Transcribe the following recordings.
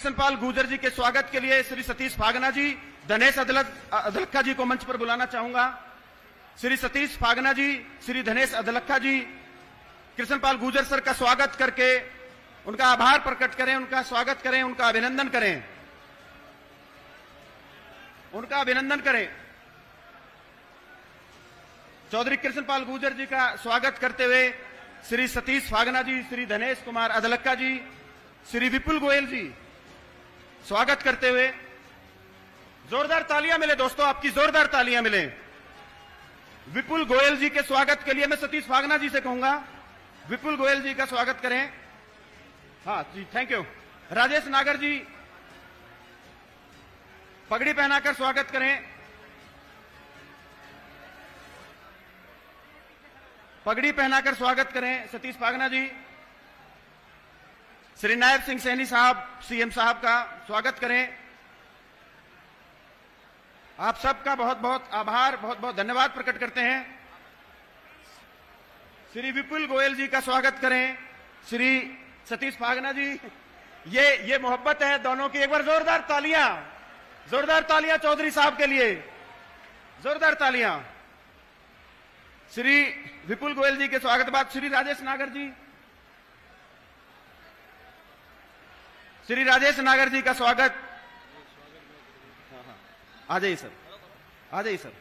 कृष्णपाल गुर्जर जी के स्वागत के लिए श्री सतीश फागना जी, धनेश अदलखा जी को मंच पर बुलाना चाहूंगा। श्री सतीश फागना जी, श्री धनेश अदलखा जी कृष्णपाल गुर्जर सर का स्वागत करके उनका आभार प्रकट करें, उनका स्वागत करें, उनका अभिनंदन करें, उनका अभिनंदन करें। चौधरी कृष्णपाल गुर्जर जी का स्वागत करते हुए श्री सतीश फागना जी, श्री धनेश कुमार अदलखा जी, श्री विपुल गोयल जी स्वागत करते हुए जोरदार तालियां मिले दोस्तों, आपकी जोरदार तालियां मिले। विपुल गोयल जी के स्वागत के लिए मैं सतीश फागना जी से कहूंगा, विपुल गोयल जी का स्वागत करें। हाँ जी, थैंक यू। राजेश नागर जी पगड़ी पहनाकर स्वागत करें, पगड़ी पहनाकर स्वागत करें सतीश फागना जी। श्री नायब सिंह सैनी साहब, सीएम साहब का स्वागत करें। आप सबका बहुत बहुत आभार, बहुत बहुत धन्यवाद प्रकट करते हैं। श्री विपुल गोयल जी का स्वागत करें, श्री सतीश फागना जी। ये मोहब्बत है दोनों की। एक बार जोरदार तालियां, जोरदार तालियां चौधरी साहब के लिए, जोरदार तालियां। श्री विपुल गोयल जी के स्वागत बाद श्री राजेश नागर जी, श्री राजेश नागर जी का स्वागत। आ जाइए सर, आ जाइए सर।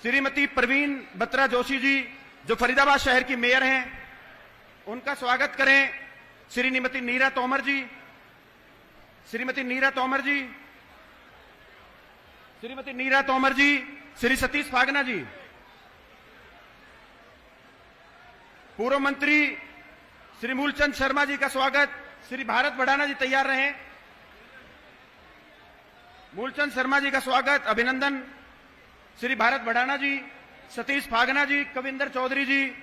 श्रीमती प्रवीण बत्रा जोशी जी जो फरीदाबाद शहर की मेयर हैं, उनका स्वागत करें। श्रीमती नीरा तोमर जी, श्रीमती नीरा तोमर जी, श्रीमती नीरा तोमर जी, श्री सतीश फागना जी, पूर्व मंत्री श्री मूलचंद शर्मा जी का स्वागत। श्री भारत बढ़ाना जी तैयार रहें। मूलचंद शर्मा जी का स्वागत, अभिनंदन। श्री भारत बढ़ाना जी, सतीश फागना जी, कविंदर चौधरी जी,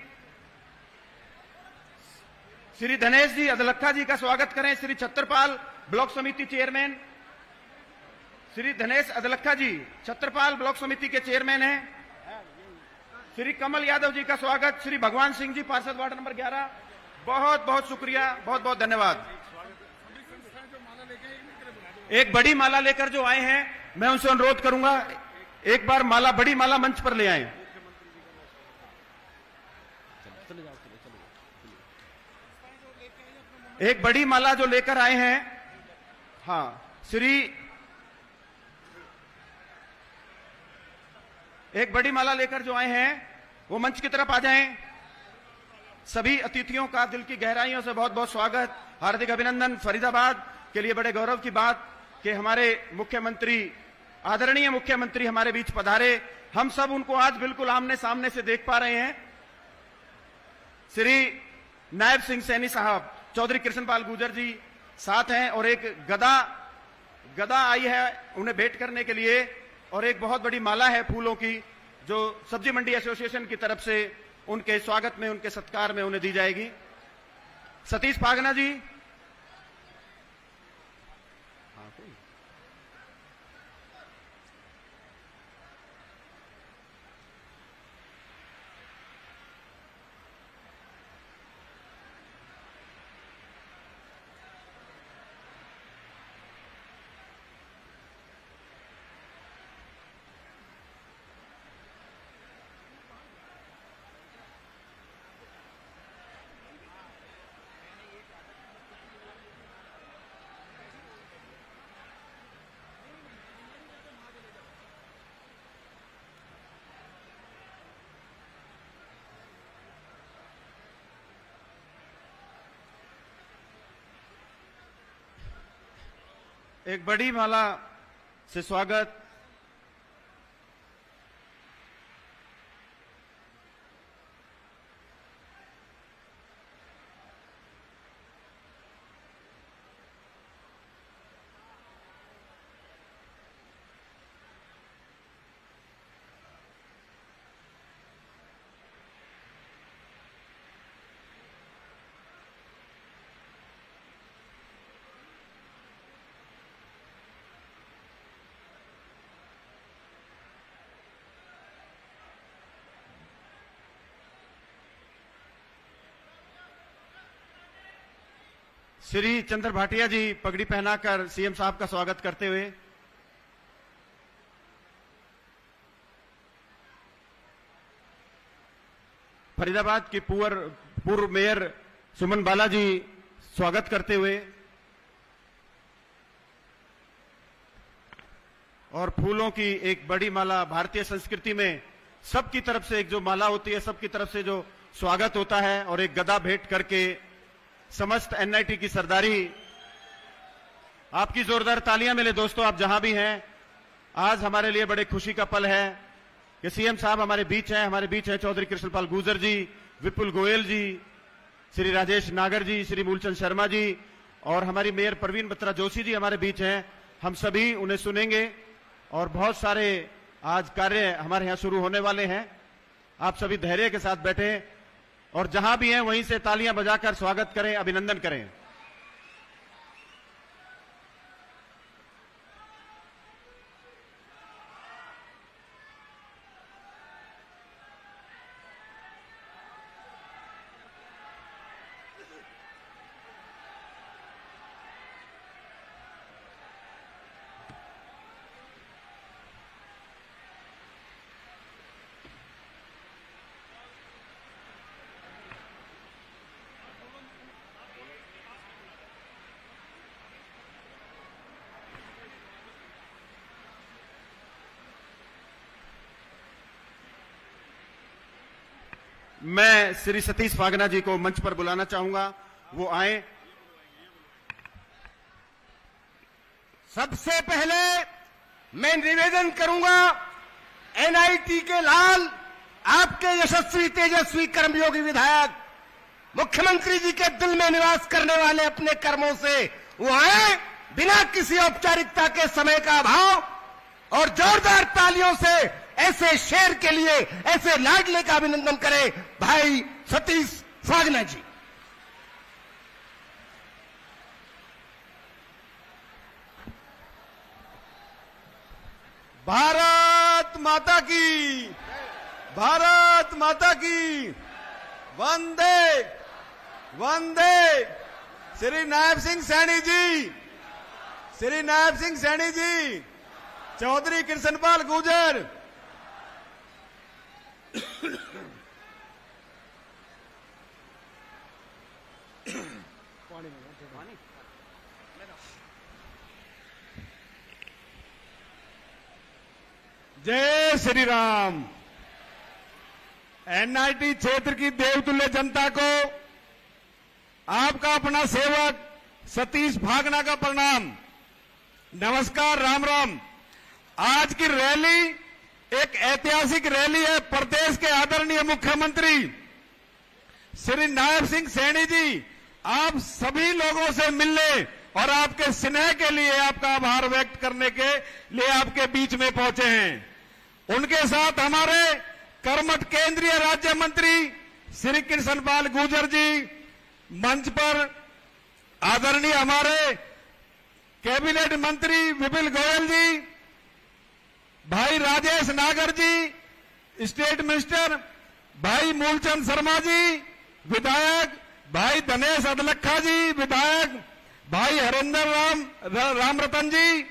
श्री धनेश जी अदलखा जी का स्वागत करें। श्री छत्रपाल ब्लॉक समिति चेयरमैन, श्री धनेश अदलखा जी छत्रपाल ब्लॉक समिति के चेयरमैन हैं। श्री कमल यादव जी का स्वागत। श्री भगवान सिंह जी, पार्षद वार्ड नंबर 11, बहुत बहुत शुक्रिया, बहुत बहुत धन्यवाद। एक बड़ी माला लेकर जो आए हैं, मैं उनसे अनुरोध करूंगा एक बार माला, बड़ी माला मंच पर ले आए। एक बड़ी माला जो लेकर आए हैं, हाँ, एक बड़ी माला लेकर जो आए हैं वो मंच की तरफ आ जाएं। सभी अतिथियों का दिल की गहराइयों से बहुत बहुत स्वागत, हार्दिक अभिनंदन। फरीदाबाद के लिए बड़े गौरव की बात कि हमारे मुख्यमंत्री, आदरणीय मुख्यमंत्री हमारे बीच पधारे। हम सब उनको आज बिल्कुल आमने सामने से देख पा रहे हैं। श्री नायब सिंह सैनी साहब, चौधरी कृष्णपाल गुर्जर जी साथ हैं और एक गदा आई है उन्हें भेंट करने के लिए, और एक बहुत बड़ी माला है फूलों की जो सब्जी मंडी एसोसिएशन की तरफ से उनके स्वागत में, उनके सत्कार में उन्हें दी जाएगी। सतीश फागना जी, एक बड़ी माला से स्वागत। श्री चंद्र भाटिया जी पगड़ी पहनाकर सीएम साहब का स्वागत करते हुए, फरीदाबाद की पूर्व मेयर सुमन बाला जी स्वागत करते हुए, और फूलों की एक बड़ी माला, भारतीय संस्कृति में सबकी तरफ से एक जो माला होती है, सबकी तरफ से जो स्वागत होता है, और एक गदा भेंट करके समस्त एनआईटी की सरदारी। आपकी जोरदार तालियां मिले दोस्तों, आप जहां भी हैं। आज हमारे लिए बड़े खुशी का पल है कि सीएम साहब हमारे बीच हैं चौधरी कृष्णपाल गुर्जर जी, विपुल गोयल जी, श्री राजेश नागर जी, श्री मूलचंद शर्मा जी, और हमारी मेयर परवीन बत्रा जोशी जी हमारे बीच हैं। हम सभी उन्हें सुनेंगे और बहुत सारे आज कार्य हमारे यहां शुरू होने वाले हैं। आप सभी धैर्य के साथ बैठे और जहां भी हैं वहीं से तालियां बजाकर स्वागत करें, अभिनंदन करें। मैं श्री सतीश फागना जी को मंच पर बुलाना चाहूंगा, वो आए। सबसे पहले मैं निवेदन करूंगा, एनआईटी के लाल, आपके यशस्वी तेजस्वी कर्मयोगी विधायक, मुख्यमंत्री जी के दिल में निवास करने वाले अपने कर्मों से वो आए, बिना किसी औपचारिकता के समय का अभाव, और जोरदार तालियों से ऐसे शेर के लिए, ऐसे लाडले का अभिनंदन करें भाई सतीश फागना जी। भारत माता की, भारत माता की, वंदे वंदे। श्री नायब सिंह सैनी जी, श्री नायब सिंह सैनी जी, चौधरी कृष्णपाल गुर्जर, जय श्री राम। एनआईटी क्षेत्र की देवतुल्य जनता को आपका अपना सेवक सतीश फागना का प्रणाम, नमस्कार, राम राम। आज की रैली एक ऐतिहासिक रैली है। प्रदेश के आदरणीय मुख्यमंत्री श्री नायब सिंह सैनी जी आप सभी लोगों से मिलने और आपके स्नेह के लिए, आपका आभार व्यक्त करने के लिए आपके बीच में पहुंचे हैं। उनके साथ हमारे कर्मठ केंद्रीय राज्य मंत्री श्री कृष्णपाल गुर्जर जी, मंच पर आदरणीय हमारे कैबिनेट मंत्री विपुल गोयल जी, भाई राजेश नागर जी, स्टेट मिनिस्टर भाई मूलचंद शर्मा जी विधायक, भाई धनेश अदलखा जी विधायक, भाई हरेंद्र राम रतन जी,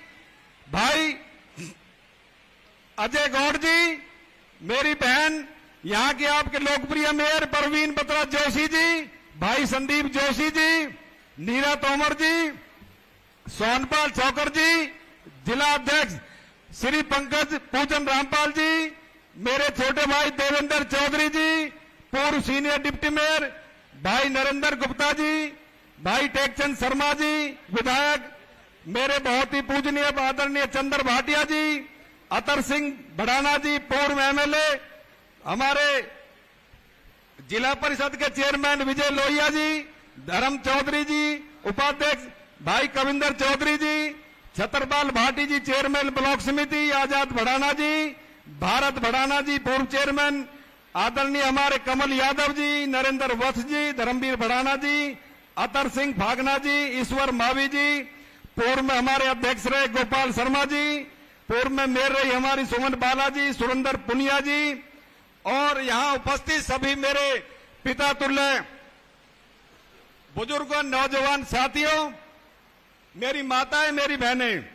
भाई अजय गौड़ जी, मेरी बहन यहाँ की आपके लोकप्रिय मेयर परवीन बत्रा जोशी जी, भाई संदीप जोशी जी, नीरा तोमर जी, सोनपाल चौकर जी, जिला अध्यक्ष श्री पंकज पूजन रामपाल जी, मेरे छोटे भाई देवेंद्र चौधरी जी, पूर्व सीनियर डिप्टी मेयर भाई नरेंद्र गुप्ता जी, भाई टेकचंद शर्मा जी विधायक, मेरे बहुत ही पूजनीय आदरणीय चंद्र भाटिया जी, अतर सिंह भड़ाना जी पूर्व एमएलए, हमारे जिला परिषद के चेयरमैन विजय लोहिया जी, धर्म चौधरी जी उपाध्यक्ष, भाई कविंदर चौधरी जी, छतरपाल भाटी जी चेयरमैन ब्लॉक समिति, आजाद भड़ाना जी, भारत भड़ाना जी पूर्व चेयरमैन, आदरणीय हमारे कमल यादव जी, नरेंद्र वत्स जी, धर्मवीर भड़ाना जी, अतर सिंह फागना जी, ईश्वर मावी जी, पूर्व में हमारे अध्यक्ष रहे गोपाल शर्मा जी, पूर्व में मेयर रही हमारी सुमन बाला जी, सुरेंद्र पुनिया जी, और यहाँ उपस्थित सभी मेरे पिता तुल्य बुजुर्गों, नौजवान साथियों, मेरी माताएं, मेरी बहनें,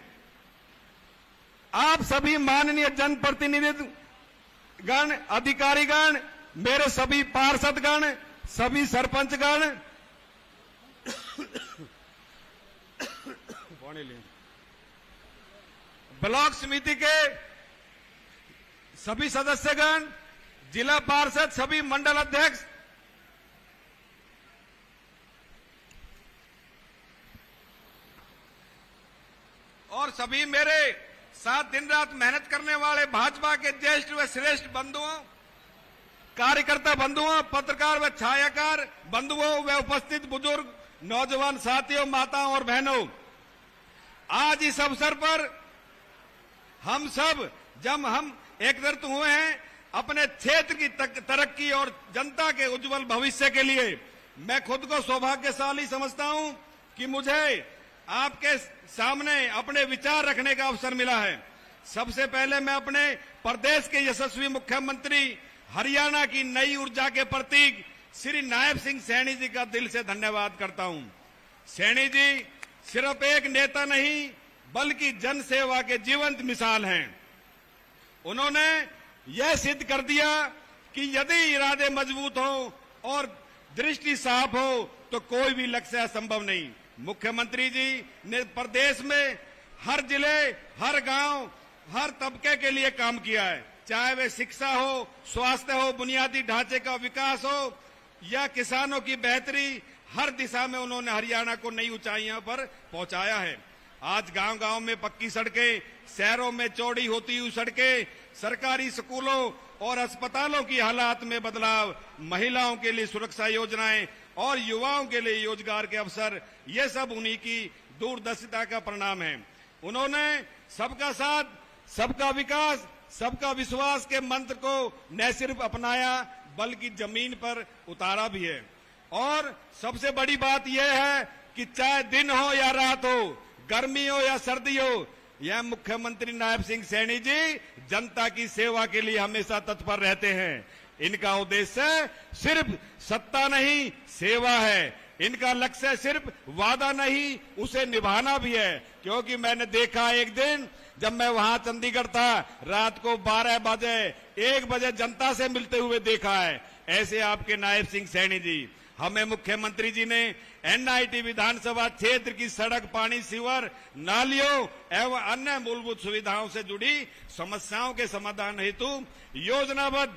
आप सभी माननीय जनप्रतिनिधिगण, अधिकारीगण, मेरे सभी पार्षदगण, सभी सरपंचगण, ब्लॉक समिति के सभी सदस्यगण, जिला पार्षद, सभी मंडल अध्यक्ष, और सभी मेरे साथ दिन रात मेहनत करने वाले भाजपा के ज्येष्ठ व श्रेष्ठ बंधुओं, कार्यकर्ता बंधुओं, पत्रकार व छायाकार बंधुओं व उपस्थित बुजुर्ग, नौजवान साथियों, माताओं और बहनों, आज इस अवसर पर हम सब जब हम एकत्रित हुए हैं अपने क्षेत्र की तरक्की और जनता के उज्जवल भविष्य के लिए, मैं खुद को सौभाग्यशाली समझता हूं कि मुझे आपके सामने अपने विचार रखने का अवसर मिला है। सबसे पहले मैं अपने प्रदेश के यशस्वी मुख्यमंत्री, हरियाणा की नई ऊर्जा के प्रतीक श्री नायब सिंह सैनी जी का दिल से धन्यवाद करता हूं। सैनी जी सिर्फ एक नेता नहीं बल्कि जन सेवा के जीवंत मिसाल हैं। उन्होंने यह सिद्ध कर दिया कि यदि इरादे मजबूत हो और दृष्टि साफ हो तो कोई भी लक्ष्य असंभव नहीं। मुख्यमंत्री जी ने प्रदेश में हर जिले, हर गांव, हर तबके के लिए काम किया है, चाहे वे शिक्षा हो, स्वास्थ्य हो, बुनियादी ढांचे का विकास हो या किसानों की बेहतरी, हर दिशा में उन्होंने हरियाणा को नई ऊंचाइयों पर पहुंचाया है। आज गांव-गांव में पक्की सड़कें, शहरों में चौड़ी होती हुई सड़कें, सरकारी स्कूलों और अस्पतालों की हालात में बदलाव, महिलाओं के लिए सुरक्षा योजनाएं और युवाओं के लिए रोजगार के अवसर, ये सब उन्हीं की दूरदर्शिता का परिणाम है। उन्होंने सबका साथ, सबका विकास, सबका विश्वास के मंत्र को न सिर्फ अपनाया बल्कि जमीन पर उतारा भी है। और सबसे बड़ी बात यह है कि चाहे दिन हो या रात हो, गर्मी हो या सर्दी हो, यह मुख्यमंत्री नायब सिंह सैनी जी जनता की सेवा के लिए हमेशा तत्पर रहते हैं। इनका उद्देश्य सिर्फ सत्ता नहीं, सेवा है। इनका लक्ष्य सिर्फ वादा नहीं, उसे निभाना भी है। क्योंकि मैंने देखा एक दिन जब मैं वहां चंडीगढ़ था, रात को 12 बजे 1 बजे जनता से मिलते हुए देखा है। ऐसे आपके नायब सिंह सैनी जी, हमें मुख्यमंत्री जी ने एनआईटी विधानसभा क्षेत्र की सड़क, पानी, सीवर, नालियों एवं अन्य मूलभूत सुविधाओं से जुड़ी समस्याओं के समाधान हेतु योजनाबद्ध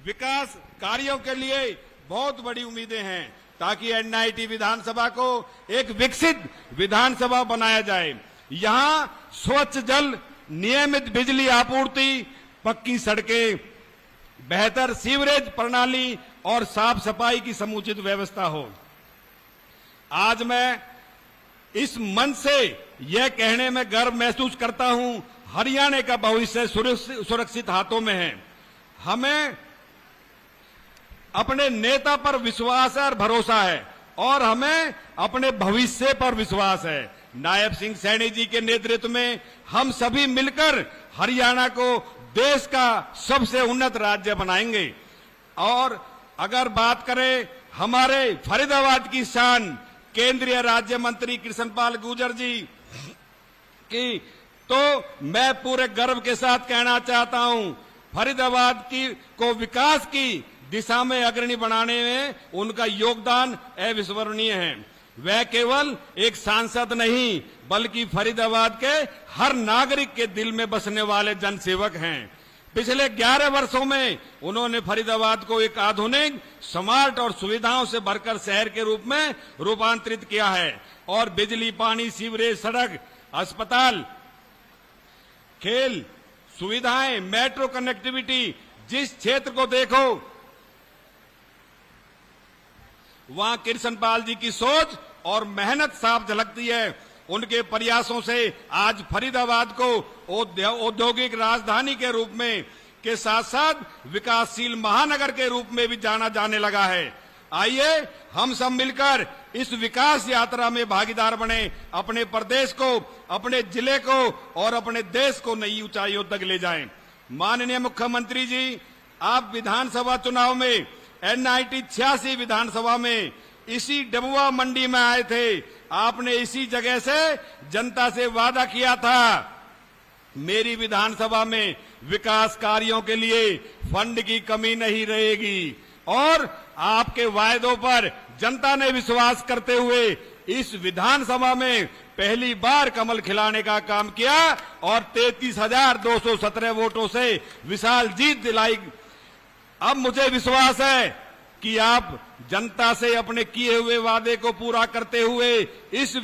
विकास कार्यों के लिए बहुत बड़ी उम्मीदें हैं, ताकि एनआईटी विधानसभा को एक विकसित विधानसभा बनाया जाए। यहां स्वच्छ जल, नियमित बिजली आपूर्ति, पक्की सड़कें, बेहतर सीवरेज प्रणाली और साफ सफाई की समुचित व्यवस्था हो। आज मैं इस मंच से यह कहने में गर्व महसूस करता हूं, हरियाणा का भविष्य सुरक्षित हाथों में है। हमें अपने नेता पर विश्वास और भरोसा है और हमें अपने भविष्य पर विश्वास है। नायब सिंह सैनी जी के नेतृत्व में हम सभी मिलकर हरियाणा को देश का सबसे उन्नत राज्य बनाएंगे। और अगर बात करें हमारे फरीदाबाद की शान, केंद्रीय राज्य मंत्री कृष्णपाल गुर्जर जी की, तो मैं पूरे गर्व के साथ कहना चाहता हूं, फरीदाबाद को विकास की दिशा में अग्रणी बनाने में उनका योगदान अविस्मरणीय है। वह केवल एक सांसद नहीं बल्कि फरीदाबाद के हर नागरिक के दिल में बसने वाले जनसेवक हैं। पिछले 11 वर्षों में उन्होंने फरीदाबाद को एक आधुनिक, स्मार्ट और सुविधाओं से भरकर शहर के रूप में रूपांतरित किया है। और बिजली, पानी, सीवरेज, सड़क, अस्पताल, खेल सुविधाएं, मेट्रो कनेक्टिविटी, जिस क्षेत्र को देखो वहां कृष्णपाल जी की सोच और मेहनत साफ झलकती है। उनके प्रयासों से आज फरीदाबाद को औद्योगिक राजधानी के रूप में के साथ साथ विकासशील महानगर के रूप में भी जाना जाने लगा है। आइए हम सब मिलकर इस विकास यात्रा में भागीदार बने, अपने प्रदेश को, अपने जिले को और अपने देश को नई ऊंचाइयों तक ले जाएं। माननीय मुख्यमंत्री जी, आप विधानसभा चुनाव में एनआईटी 86 विधानसभा में इसी डबुआ मंडी में आए थे। आपने इसी जगह से जनता से वादा किया था मेरी विधानसभा में विकास कार्यों के लिए फंड की कमी नहीं रहेगी, और आपके वायदों पर जनता ने विश्वास करते हुए इस विधानसभा में पहली बार कमल खिलाने का काम किया और 33,217 वोटों से विशाल जीत दिलाई। अब मुझे विश्वास है कि आप जनता से अपने किए हुए वादे को पूरा करते हुए इस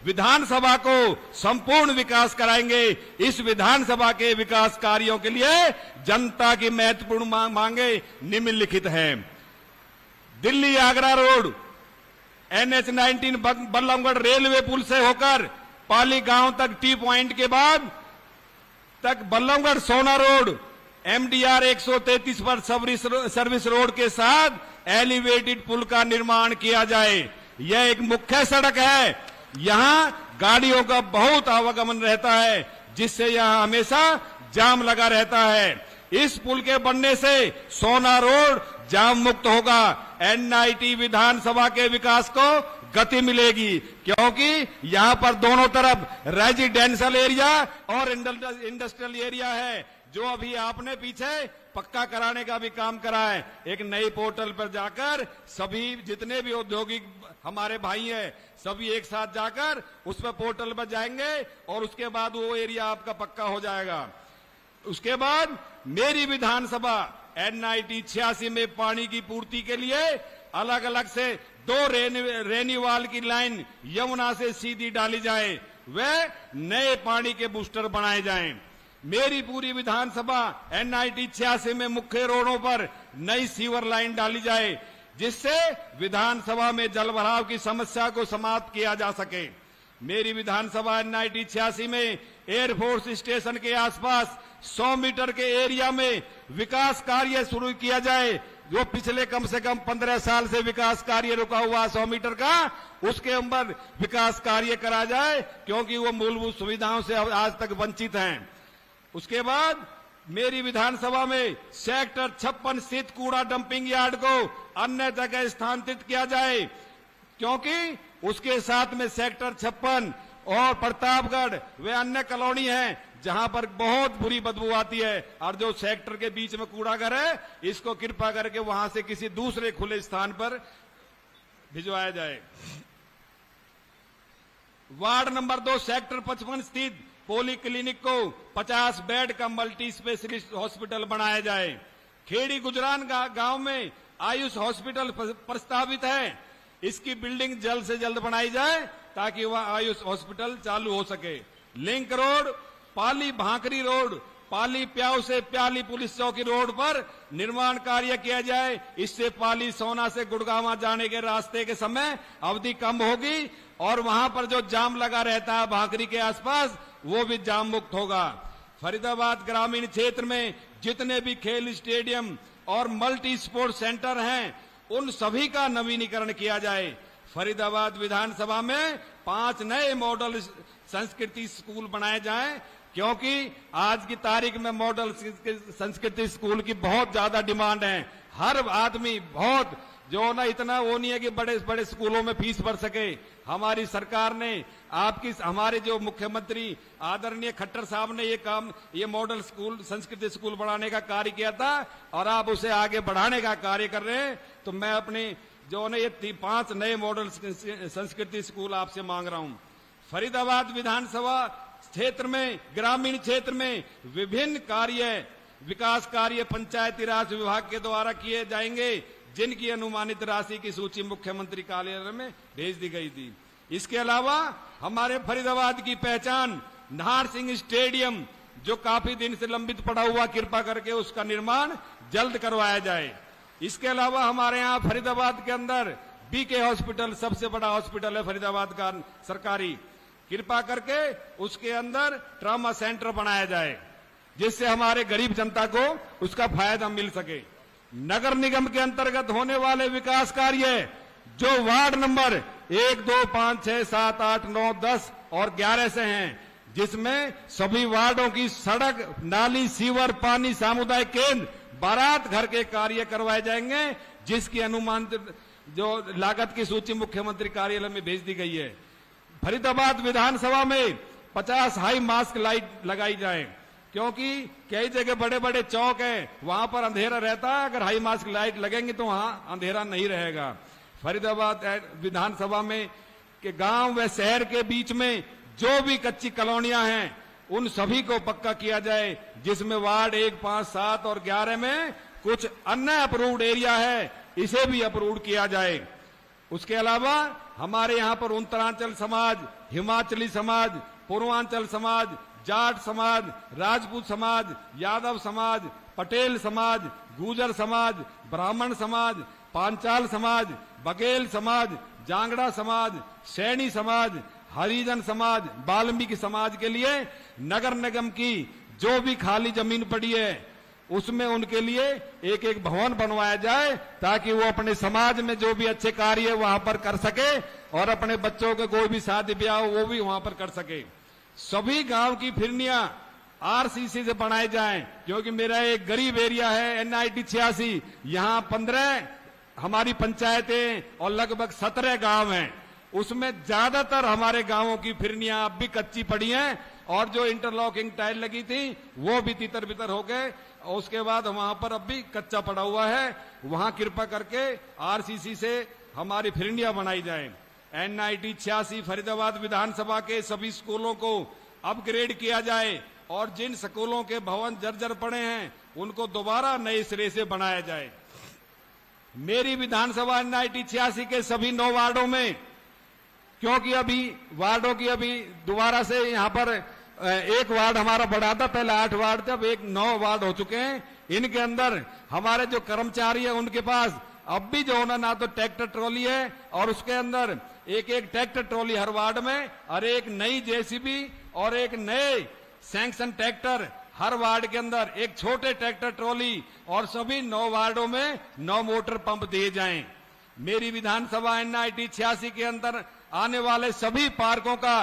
विधानसभा को संपूर्ण विकास कराएंगे। इस विधानसभा के विकास कार्यों के लिए जनता की महत्वपूर्ण मांगे निम्नलिखित हैं। Delhi Agra road, NH-19 Ballabhgarh railway पुल से होकर पाली गांव तक टी पॉइंट के बाद तक बल्लभगढ़ सोना रोड MDR 133 पर सर्विस रोड के साथ एलिवेटेड पुल का निर्माण किया जाए। यह एक मुख्य सड़क है, यहां गाड़ियों का बहुत आवागमन रहता है, जिससे यहां हमेशा जाम लगा रहता है। इस पुल के बनने से सोना रोड जाम मुक्त होगा। NIT विधानसभा के विकास को गति मिलेगी, क्योंकि यहां पर दोनों तरफ रेजिडेंशियल एरिया और इंडस्ट्रियल एरिया है, जो अभी आपने पीछे पक्का कराने का भी काम करा है। एक नई पोर्टल पर जाकर सभी जितने भी औद्योगिक हमारे भाई हैं सभी एक साथ जाकर उस पर पोर्टल पर जाएंगे और उसके बाद वो एरिया आपका पक्का हो जाएगा। उसके बाद मेरी विधानसभा NIT 86 में पानी की पूर्ति के लिए अलग अलग से 2 रेनीवाल की लाइन यमुना से सीधी डाली जाए, वे नए पानी के बूस्टर बनाए जाएं। मेरी पूरी विधानसभा NIT 86 में मुख्य रोडों पर नई सीवर लाइन डाली जाए, जिससे विधानसभा में जलभराव की समस्या को समाप्त किया जा सके। मेरी विधानसभा NIT 86 में एयरफोर्स स्टेशन के आसपास 100 मीटर के एरिया में विकास कार्य शुरू किया जाए, जो पिछले कम से कम 15 साल से विकास कार्य रुका हुआ 100 मीटर का, उसके अंदर विकास कार्य करा जाए, क्योंकि वो मूलभूत सुविधाओं से आज तक वंचित हैं। उसके बाद मेरी विधानसभा में सेक्टर 56 स्थित कूड़ा डंपिंग यार्ड को अन्य जगह स्थानांतरित किया जाए, क्योंकि उसके साथ में सेक्टर 56 और प्रतापगढ़ वे अन्य कॉलोनी हैं जहां पर बहुत बुरी बदबू आती है, और जो सेक्टर के बीच में कूड़ा घर है इसको कृपा करके वहां से किसी दूसरे खुले स्थान पर भिजवाया जाए। वार्ड नंबर 2 सेक्टर 55 स्थित पोली क्लिनिक को 50 बेड का मल्टी स्पेशलिस्ट हॉस्पिटल बनाया जाए। खेड़ी गुजरान गांव में आयुष हॉस्पिटल प्रस्तावित है, इसकी बिल्डिंग जल्द से जल्द बनाई जाए ताकि वह आयुष हॉस्पिटल चालू हो सके। लिंक रोड, पाली भांकरी रोड, पाली प्याऊ से प्याली पुलिस चौकी रोड पर निर्माण कार्य किया जाए, इससे पाली सोना से गुड़गांव जाने के रास्ते के समय अवधि कम होगी और वहां पर जो जाम लगा रहता है भांकरी के आसपास वो भी जाम मुक्त होगा। फरीदाबाद ग्रामीण क्षेत्र में जितने भी खेल स्टेडियम और मल्टी स्पोर्ट सेंटर हैं उन सभी का नवीनीकरण किया जाए। फरीदाबाद विधानसभा में 5 नए मॉडल संस्कृति स्कूल बनाए जाएं, क्योंकि आज की तारीख में मॉडल संस्कृति स्कूल की बहुत ज्यादा डिमांड है। हर आदमी बहुत जो ना इतना वो नहीं है कि बड़े बड़े स्कूलों में फीस भर सके। हमारी सरकार ने हमारे जो मुख्यमंत्री आदरणीय खट्टर साहब ने ये मॉडल स्कूल संस्कृति स्कूल बनाने का कार्य किया था और आप उसे आगे बढ़ाने का कार्य कर रहे हैं। तो मैं अपने जो ना ये 5 नए मॉडल संस्कृति स्कूल आपसे मांग रहा हूं। फरीदाबाद विधानसभा क्षेत्र में ग्रामीण क्षेत्र में विभिन्न विकास कार्य पंचायती राज विभाग के द्वारा किए जाएंगे, जिनकी अनुमानित राशि की सूची मुख्यमंत्री कार्यालय में भेज दी गई थी। इसके अलावा हमारे फरीदाबाद की पहचान नाहर सिंह स्टेडियम जो काफी दिन से लंबित पड़ा हुआ, कृपा करके उसका निर्माण जल्द करवाया जाए। इसके अलावा हमारे यहाँ फरीदाबाद के अंदर बीके हॉस्पिटल सबसे बड़ा हॉस्पिटल है फरीदाबाद का सरकारी, कृपा करके उसके अंदर ट्रॉमा सेंटर बनाया जाए, जिससे हमारे गरीब जनता को उसका फायदा मिल सके। नगर निगम के अंतर्गत होने वाले विकास कार्य जो वार्ड नंबर 1, 2, 5, 6, 7, 8, 9, 10 और 11 से हैं, जिसमें सभी वार्डों की सड़क, नाली, सीवर, पानी, सामुदायिक केंद्र, बारात घर के कार्य करवाए जाएंगे, जिसकी अनुमानित जो लागत की सूची मुख्यमंत्री कार्यालय में भेज दी गई है। फरीदाबाद विधानसभा में 50 हाई मास्क लाइट लगाई जाए, क्योंकि कई जगह बड़े बड़े चौक हैं, वहां पर अंधेरा रहता है। अगर हाई मास्क लाइट लगेंगे तो वहां अंधेरा नहीं रहेगा। फरीदाबाद विधानसभा में के गांव व शहर के बीच में जो भी कच्ची कॉलोनियां हैं उन सभी को पक्का किया जाए, जिसमें वार्ड 1, 5, 7 और 11 में कुछ अन्य अप्रूव्ड एरिया है, इसे भी अप्रूव किया जाए। उसके अलावा हमारे यहाँ पर उत्तरांचल समाज, हिमाचली समाज, पूर्वांचल समाज, जाट समाज, राजपूत समाज, यादव समाज, पटेल समाज, गुर्जर समाज, ब्राह्मण समाज, पांचाल समाज, बघेल समाज, जांगड़ा समाज, सैनी समाज, हरिजन समाज, वाल्मीकि समाज के लिए नगर निगम की जो भी खाली जमीन पड़ी है उसमें उनके लिए एक एक भवन बनवाया जाए, ताकि वो अपने समाज में जो भी अच्छे कार्य वहां पर कर सके और अपने बच्चों के कोई भी शादी ब्याह हो वो भी वहां पर कर सके। सभी गांव की फिरनियां आरसीसी से बनाए जाएं, क्योंकि मेरा एक गरीब एरिया है NIT 86, यहां 15 हमारी पंचायतें और लगभग 17 गांव हैं। उसमें ज्यादातर हमारे गांवों की फिरनियां अब भी कच्ची पड़ी हैं और जो इंटरलॉकिंग टाइल लगी थी वो भी तितर बितर हो गए, और उसके बाद वहां पर अब भी कच्चा पड़ा हुआ है। वहां कृपा करके आरसीसी से हमारी फिरनियां बनाई जाए। NIT 86 फरीदाबाद विधानसभा के सभी स्कूलों को अपग्रेड किया जाए और जिन स्कूलों के भवन जर्जर पड़े हैं उनको दोबारा नए सिरे से बनाया जाए। मेरी विधानसभा NIT 86 के सभी 9 वार्डों में, क्योंकि अभी वार्डों की अभी दोबारा से यहाँ पर एक वार्ड हमारा बढ़ा था, पहले 8 वार्ड थे, अब 9 वार्ड हो चुके हैं। इनके अंदर हमारे जो कर्मचारी है उनके पास अब भी जो ना तो ट्रैक्टर ट्रॉली है और उसके अंदर एक ट्रैक्टर ट्रॉली हर वार्ड में, और एक नई JCB और एक नए सैंक्शन ट्रैक्टर हर वार्ड के अंदर, एक छोटे ट्रैक्टर ट्रॉली, और सभी 9 वार्डों में 9 मोटर पंप दिए जाएं। मेरी विधानसभा NIT 86 के अंदर आने वाले सभी पार्कों का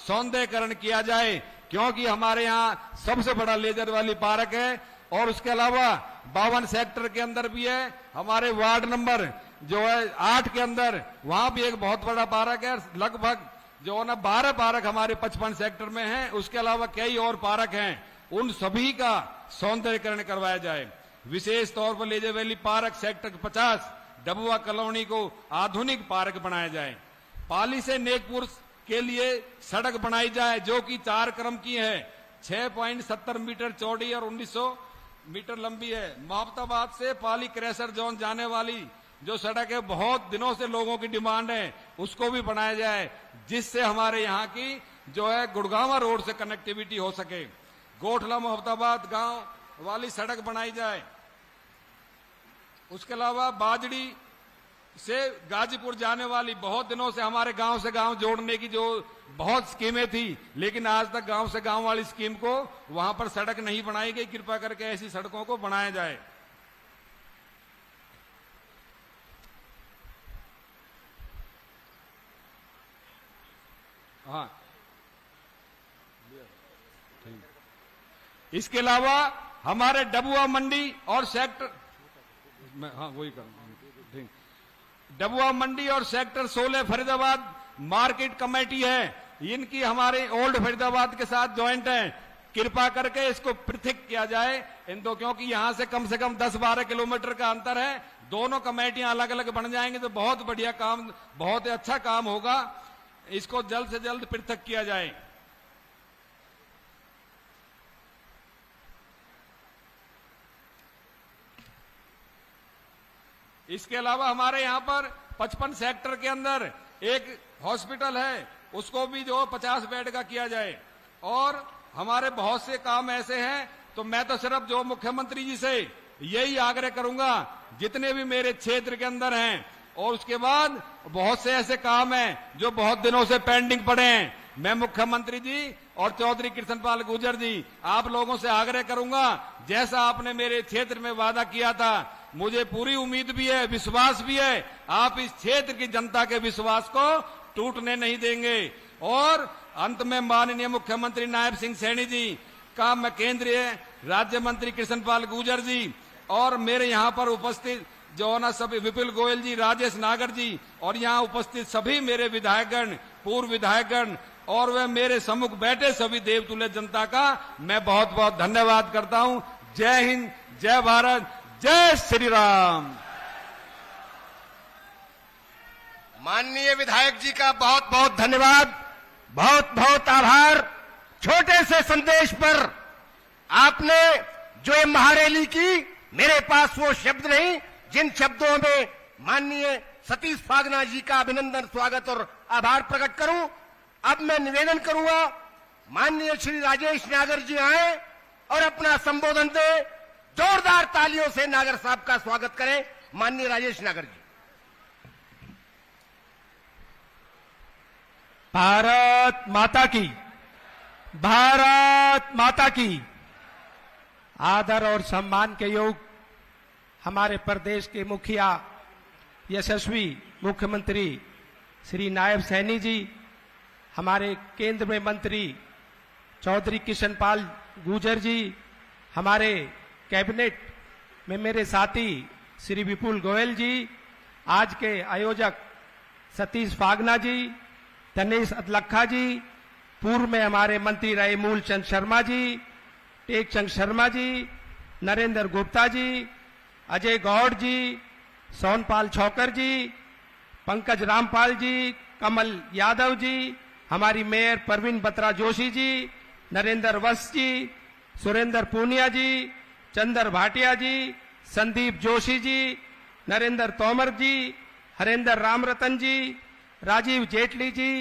सौंदर्यीकरण किया जाए, क्योंकि हमारे यहाँ सबसे बड़ा लेजर वाली पार्क है, और उसके अलावा 52 सेक्टर के अंदर भी है। हमारे वार्ड नंबर जो है 8 के अंदर वहां भी एक बहुत बड़ा पार्क है। लगभग जो है ना 12 पार्क हमारे 55 सेक्टर में हैं। उसके अलावा कई और पार्क हैं, उन सभी का सौंदर्यीकरण करवाया जाए। विशेष तौर पर leisure valley park sector 50 Dabua colony को आधुनिक पार्क बनाया जाए। पाली से नेकपुर के लिए सड़क बनाई जाए, जो कि 4 क्रम की है, 6.70 मीटर चौड़ी और 1900 मीटर लंबी है। मोहब्बताबाद से पाली क्रैशर जोन जाने वाली जो सड़क है, बहुत दिनों से लोगों की डिमांड है, उसको भी बनाया जाए, जिससे हमारे यहाँ की जो है गुड़गांवा रोड से कनेक्टिविटी हो सके। गोठला मोहब्बताबाद गांव वाली सड़क बनाई जाए। उसके अलावा बाजड़ी से गाजीपुर जाने वाली, बहुत दिनों से हमारे गांव से गांव जोड़ने की जो बहुत स्कीमें थी, लेकिन आज तक गांव से गांव वाली स्कीम को वहां पर सड़क नहीं बनाई गई। कृपा करके ऐसी सड़कों को बनाया जाए। हाँ, इसके अलावा हमारे डबुआ मंडी और सेक्टर, हाँ वही कर, डबुआ मंडी और सेक्टर 16 फरीदाबाद मार्केट कमेटी है, इनकी हमारे ओल्ड फरीदाबाद के साथ ज्वाइंट है। कृपा करके इसको पृथक किया जाए इन दो, क्योंकि यहां से कम 10-12 किलोमीटर का अंतर है। दोनों कमेटियां अलग अलग बन जाएंगे तो बहुत बढ़िया काम, बहुत अच्छा काम होगा। इसको जल्द से जल्द पृथक किया जाए। इसके अलावा हमारे यहाँ पर 55 सेक्टर के अंदर एक हॉस्पिटल है, उसको भी जो 50 बेड का किया जाए। और हमारे बहुत से काम ऐसे हैं, तो मैं तो सिर्फ जो मुख्यमंत्री जी से यही आग्रह करूंगा, जितने भी मेरे क्षेत्र के अंदर हैं, और उसके बाद बहुत से ऐसे काम हैं जो बहुत दिनों से पेंडिंग पड़े हैं, मैं मुख्यमंत्री जी और चौधरी कृष्णपाल गुर्जर जी आप लोगों से आग्रह करूंगा, जैसा आपने मेरे क्षेत्र में वादा किया था, मुझे पूरी उम्मीद भी है, विश्वास भी है, आप इस क्षेत्र की जनता के विश्वास को टूटने नहीं देंगे। और अंत में माननीय मुख्यमंत्री नायब सिंह सैनी जी का मैं केंद्रीय राज्य मंत्री कृष्णपाल गुर्जर जी और मेरे यहाँ पर उपस्थित जो है ना सभी विपुल गोयल जी, राजेश नागर जी और यहाँ उपस्थित सभी मेरे विधायकगण, पूर्व विधायकगण और वे मेरे सम्मुख बैठे सभी देवतुल्य जनता का मैं बहुत बहुत धन्यवाद करता हूं। जय हिंद, जय भारत, जय श्री राम। माननीय विधायक जी का बहुत बहुत धन्यवाद, बहुत बहुत आभार। छोटे से संदेश पर आपने जो ये महारैली की, मेरे पास वो शब्द नहीं जिन शब्दों में माननीय सतीश फागना जी का अभिनंदन, स्वागत और आभार प्रकट करूं। अब मैं निवेदन करूंगा माननीय श्री राजेश नागर जी आए और अपना संबोधन दे। जोरदार तालियों से नागर साहब का स्वागत करें। माननीय राजेश नागर जी। भारत माता की, भारत माता की। आदर और सम्मान के योग हमारे प्रदेश के मुखिया यशस्वी मुख्यमंत्री श्री नायब सैनी जी, हमारे केंद्र में मंत्री चौधरी किशनपाल गुर्जर जी, हमारे कैबिनेट में मेरे साथी श्री विपुल गोयल जी, आज के आयोजक सतीश फागना जी, तनेश अदलखा जी, पूर्व में हमारे मंत्री रहे मूलचंद शर्मा जी, टेकचंद शर्मा जी, नरेंद्र गुप्ता जी, अजय गौड़ जी, सोनपाल छौकर जी, पंकज रामपाल जी, कमल यादव जी, हमारी मेयर परवीन बत्रा जोशी जी, नरेंद्र वत्स जी, सुरेंद्र पूनिया जी, चंदर भाटिया जी, संदीप जोशी जी, नरेंद्र तोमर जी, हरेंद्र रामरतन जी, राजीव जेटली जी,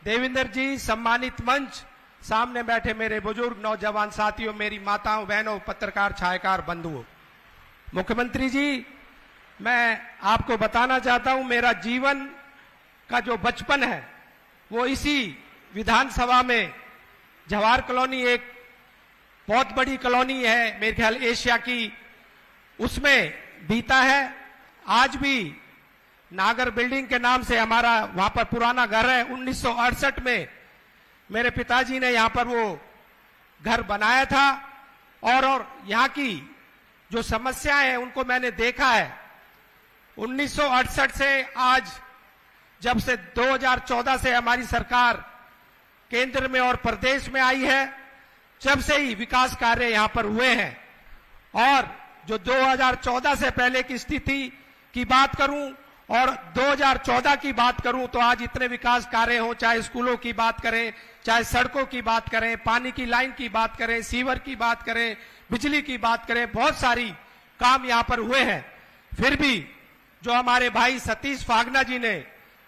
देवेंद्र जी, सम्मानित मंच, सामने बैठे मेरे बुजुर्ग नौजवान साथियों, मेरी माताओं, बहनों, पत्रकार, छायाकार बंधुओं, मुख्यमंत्री जी, मैं आपको बताना चाहता हूं मेरा जीवन का जो बचपन है वो इसी विधानसभा में, जवाहर कॉलोनी एक बहुत बड़ी कॉलोनी है, मेरे ख्याल एशिया की, उसमें बीता है। आज भी नागर बिल्डिंग के नाम से हमारा वहां पर पुराना घर है। 1968 में मेरे पिताजी ने यहां पर वो घर बनाया था और यहाँ की जो समस्याएं हैं उनको मैंने देखा है। 1968 से आज, जब से 2014 से हमारी सरकार केंद्र में और प्रदेश में आई है, जब से ही विकास कार्य यहां पर हुए हैं। और जो 2014 से पहले की स्थिति की बात करूं और 2014 की बात करूं तो आज इतने विकास कार्य हो, चाहे स्कूलों की बात करें, चाहे सड़कों की बात करें, पानी की लाइन की बात करें, सीवर की बात करें, बिजली की बात करें, बहुत सारी काम यहां पर हुए हैं। फिर भी जो हमारे भाई सतीश फागना जी ने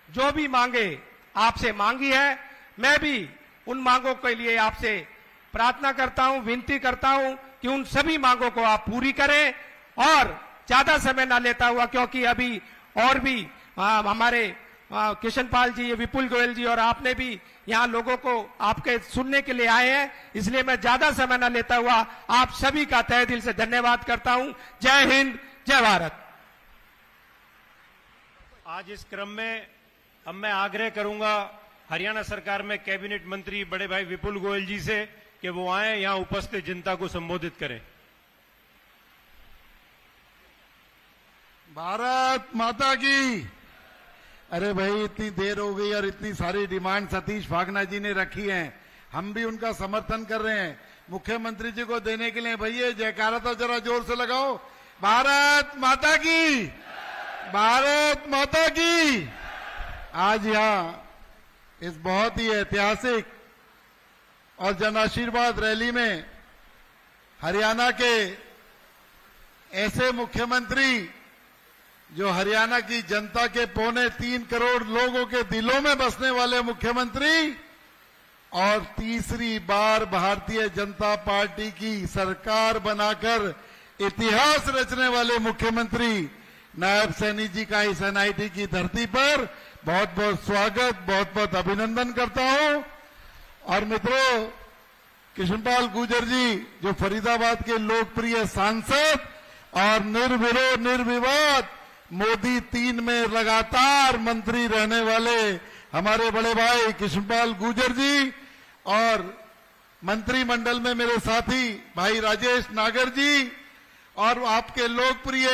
जो भी मांगे आपसे मांगी है, मैं भी उन मांगों के लिए आपसे प्रार्थना करता हूं, विनती करता हूं कि उन सभी मांगों को आप पूरी करें और ज्यादा समय ना लेता हुआ, क्योंकि अभी और भी हमारे किशनपाल जी, विपुल गोयल जी और आपने भी यहाँ लोगों को आपके सुनने के लिए आए हैं, इसलिए मैं ज्यादा समय न लेता हुआ आप सभी का तहे दिल से धन्यवाद करता हूं। जय हिंद, जय भारत। आज इस क्रम में अब मैं आग्रह करूंगा हरियाणा सरकार में कैबिनेट मंत्री बड़े भाई विपुल गोयल जी से कि वो आए यहां उपस्थित जनता को संबोधित करें। भारत माता की। अरे भाई, इतनी देर हो गई और इतनी सारी डिमांड सतीश फागना जी ने रखी हैं, हम भी उनका समर्थन कर रहे हैं। मुख्यमंत्री जी को देने के लिए भैया जयकारा तो जरा जोर से लगाओ। भारत माता की, भारत माता की। आज यहाँ इस बहुत ही ऐतिहासिक और जन आशीर्वाद रैली में हरियाणा के ऐसे मुख्यमंत्री जो हरियाणा की जनता के 3.25 करोड़ लोगों के दिलों में बसने वाले मुख्यमंत्री और तीसरी बार भारतीय जनता पार्टी की सरकार बनाकर इतिहास रचने वाले मुख्यमंत्री नायब सैनी जी का इस एनआईटी की धरती पर बहुत बहुत स्वागत, बहुत बहुत अभिनंदन करता हूं। और मित्रों, किशनपाल गुर्जर जी जो फरीदाबाद के लोकप्रिय सांसद और निर्विरोध निर्विवाद मोदी 3 में लगातार मंत्री रहने वाले हमारे बड़े भाई किशनपाल गुर्जर जी और मंत्रिमंडल में मेरे साथी भाई राजेश नागर जी और आपके लोकप्रिय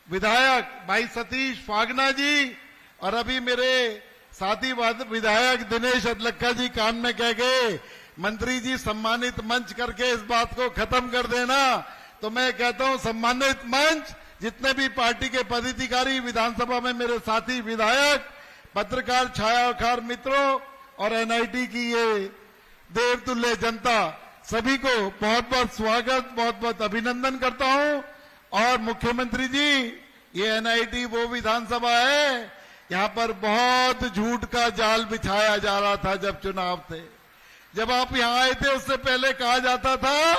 विधायक भाई सतीश फागना जी और अभी मेरे साथी विधायक दिनेश अदलक्का जी कान में कह गए, मंत्री जी सम्मानित मंच करके इस बात को खत्म कर देना। तो मैं कहता हूं सम्मानित मंच, जितने भी पार्टी के पदाधिकारी, विधानसभा में मेरे साथी विधायक, पत्रकार, छायाकार मित्रों और एनआईटी की ये देवतुल्य जनता, सभी को बहुत बहुत स्वागत, बहुत बहुत अभिनंदन करता हूं। और मुख्यमंत्री जी, ये एनआईटी वो विधानसभा है, यहां पर बहुत झूठ का जाल बिछाया जा रहा था। जब चुनाव थे, जब आप यहां आए थे, उससे पहले कहा जाता था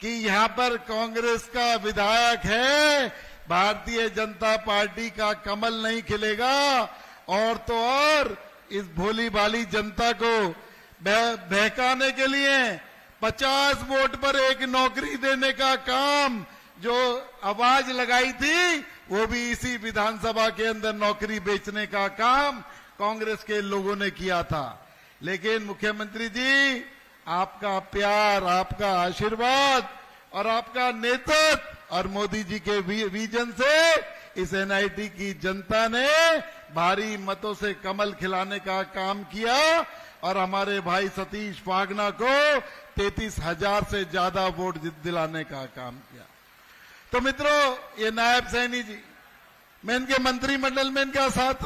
कि यहां पर कांग्रेस का विधायक है, भारतीय जनता पार्टी का कमल नहीं खिलेगा। और तो और इस भोली भाली जनता को बहकाने के लिए 50 वोट पर एक नौकरी देने का काम, जो आवाज लगाई थी, वो भी इसी विधानसभा के अंदर नौकरी बेचने का काम कांग्रेस के लोगों ने किया था। लेकिन मुख्यमंत्री जी, आपका प्यार, आपका आशीर्वाद और आपका नेतृत्व और मोदी जी के विजन से इस एनआईटी की जनता ने भारी मतों से कमल खिलाने का काम किया और हमारे भाई सतीश फागना को 33,000 से ज्यादा वोट दिलाने का काम किया। तो मित्रों, ये नायब सैनी जी, मैं इनके मंत्रिमंडल में इनका साथ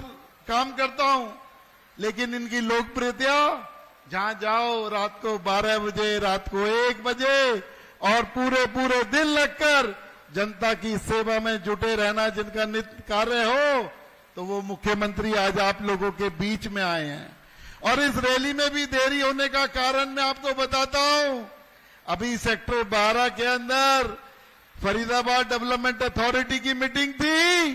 काम करता हूं, लेकिन इनकी लोकप्रियता, जहां जाओ रात को 12 बजे, रात को 1 बजे और पूरे पूरे दिन लगकर जनता की सेवा में जुटे रहना जिनका नित्य कार्य हो, तो वो मुख्यमंत्री आज आप लोगों के बीच में आए हैं। और इस रैली में भी देरी होने का कारण मैं आपको बताता हूं। अभी सेक्टर 12 के अंदर फरीदाबाद डेवलपमेंट अथॉरिटी की मीटिंग थी।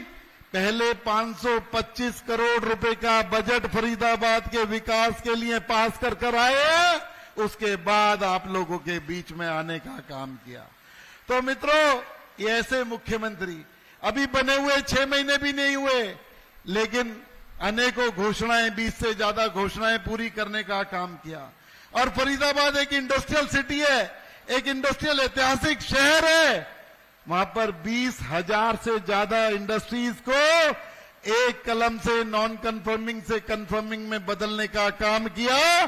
पहले 525 करोड़ रुपए का बजट फरीदाबाद के विकास के लिए पास कर आए, उसके बाद आप लोगों के बीच में आने का काम किया। तो मित्रों, ये ऐसे मुख्यमंत्री अभी बने हुए 6 महीने भी नहीं हुए, लेकिन अनेकों घोषणाएं, 20 से ज्यादा घोषणाएं पूरी करने का काम किया। और फरीदाबाद एक इंडस्ट्रियल सिटी है, एक इंडस्ट्रियल ऐतिहासिक शहर है। वहां पर 20,000 से ज्यादा इंडस्ट्रीज को एक कलम से नॉन कंफर्मिंग से कंफर्मिंग में बदलने का काम किया,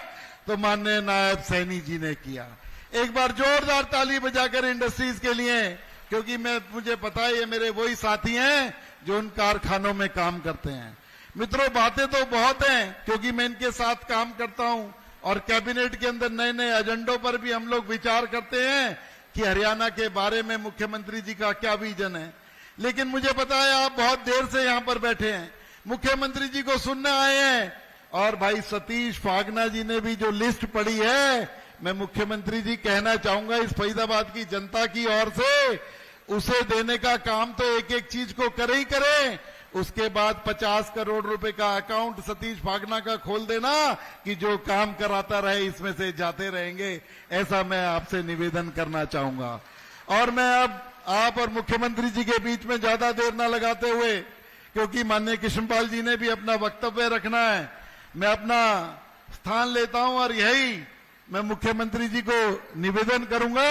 तो माननीय नायब सैनी जी ने किया। एक बार जोरदार ताली बजाकर इंडस्ट्रीज के लिए, क्योंकि मुझे पता है ये मेरे वही साथी हैं जो उन कारखानों में काम करते हैं। मित्रों, बातें तो बहुत हैं, क्योंकि मैं इनके साथ काम करता हूं और कैबिनेट के अंदर नए नए एजेंडों पर भी हम लोग विचार करते हैं कि हरियाणा के बारे में मुख्यमंत्री जी का क्या विजन है। लेकिन मुझे पता है आप बहुत देर से यहां पर बैठे हैं, मुख्यमंत्री जी को सुनने आए हैं। और भाई सतीश फागना जी ने भी जो लिस्ट पढ़ी है, मैं मुख्यमंत्री जी कहना चाहूंगा इस फरीदाबाद की जनता की ओर से, उसे देने का काम तो एक एक चीज को करे ही करें। उसके बाद 50 करोड़ रुपए का अकाउंट सतीश फागना का खोल देना कि जो काम कराता रहे इसमें से जाते रहेंगे, ऐसा मैं आपसे निवेदन करना चाहूंगा। और मैं अब आप और मुख्यमंत्री जी के बीच में ज्यादा देर न लगाते हुए, क्योंकि माननीय कृष्णपाल जी ने भी अपना वक्तव्य रखना है, मैं अपना स्थान लेता हूं। और यही मैं मुख्यमंत्री जी को निवेदन करूंगा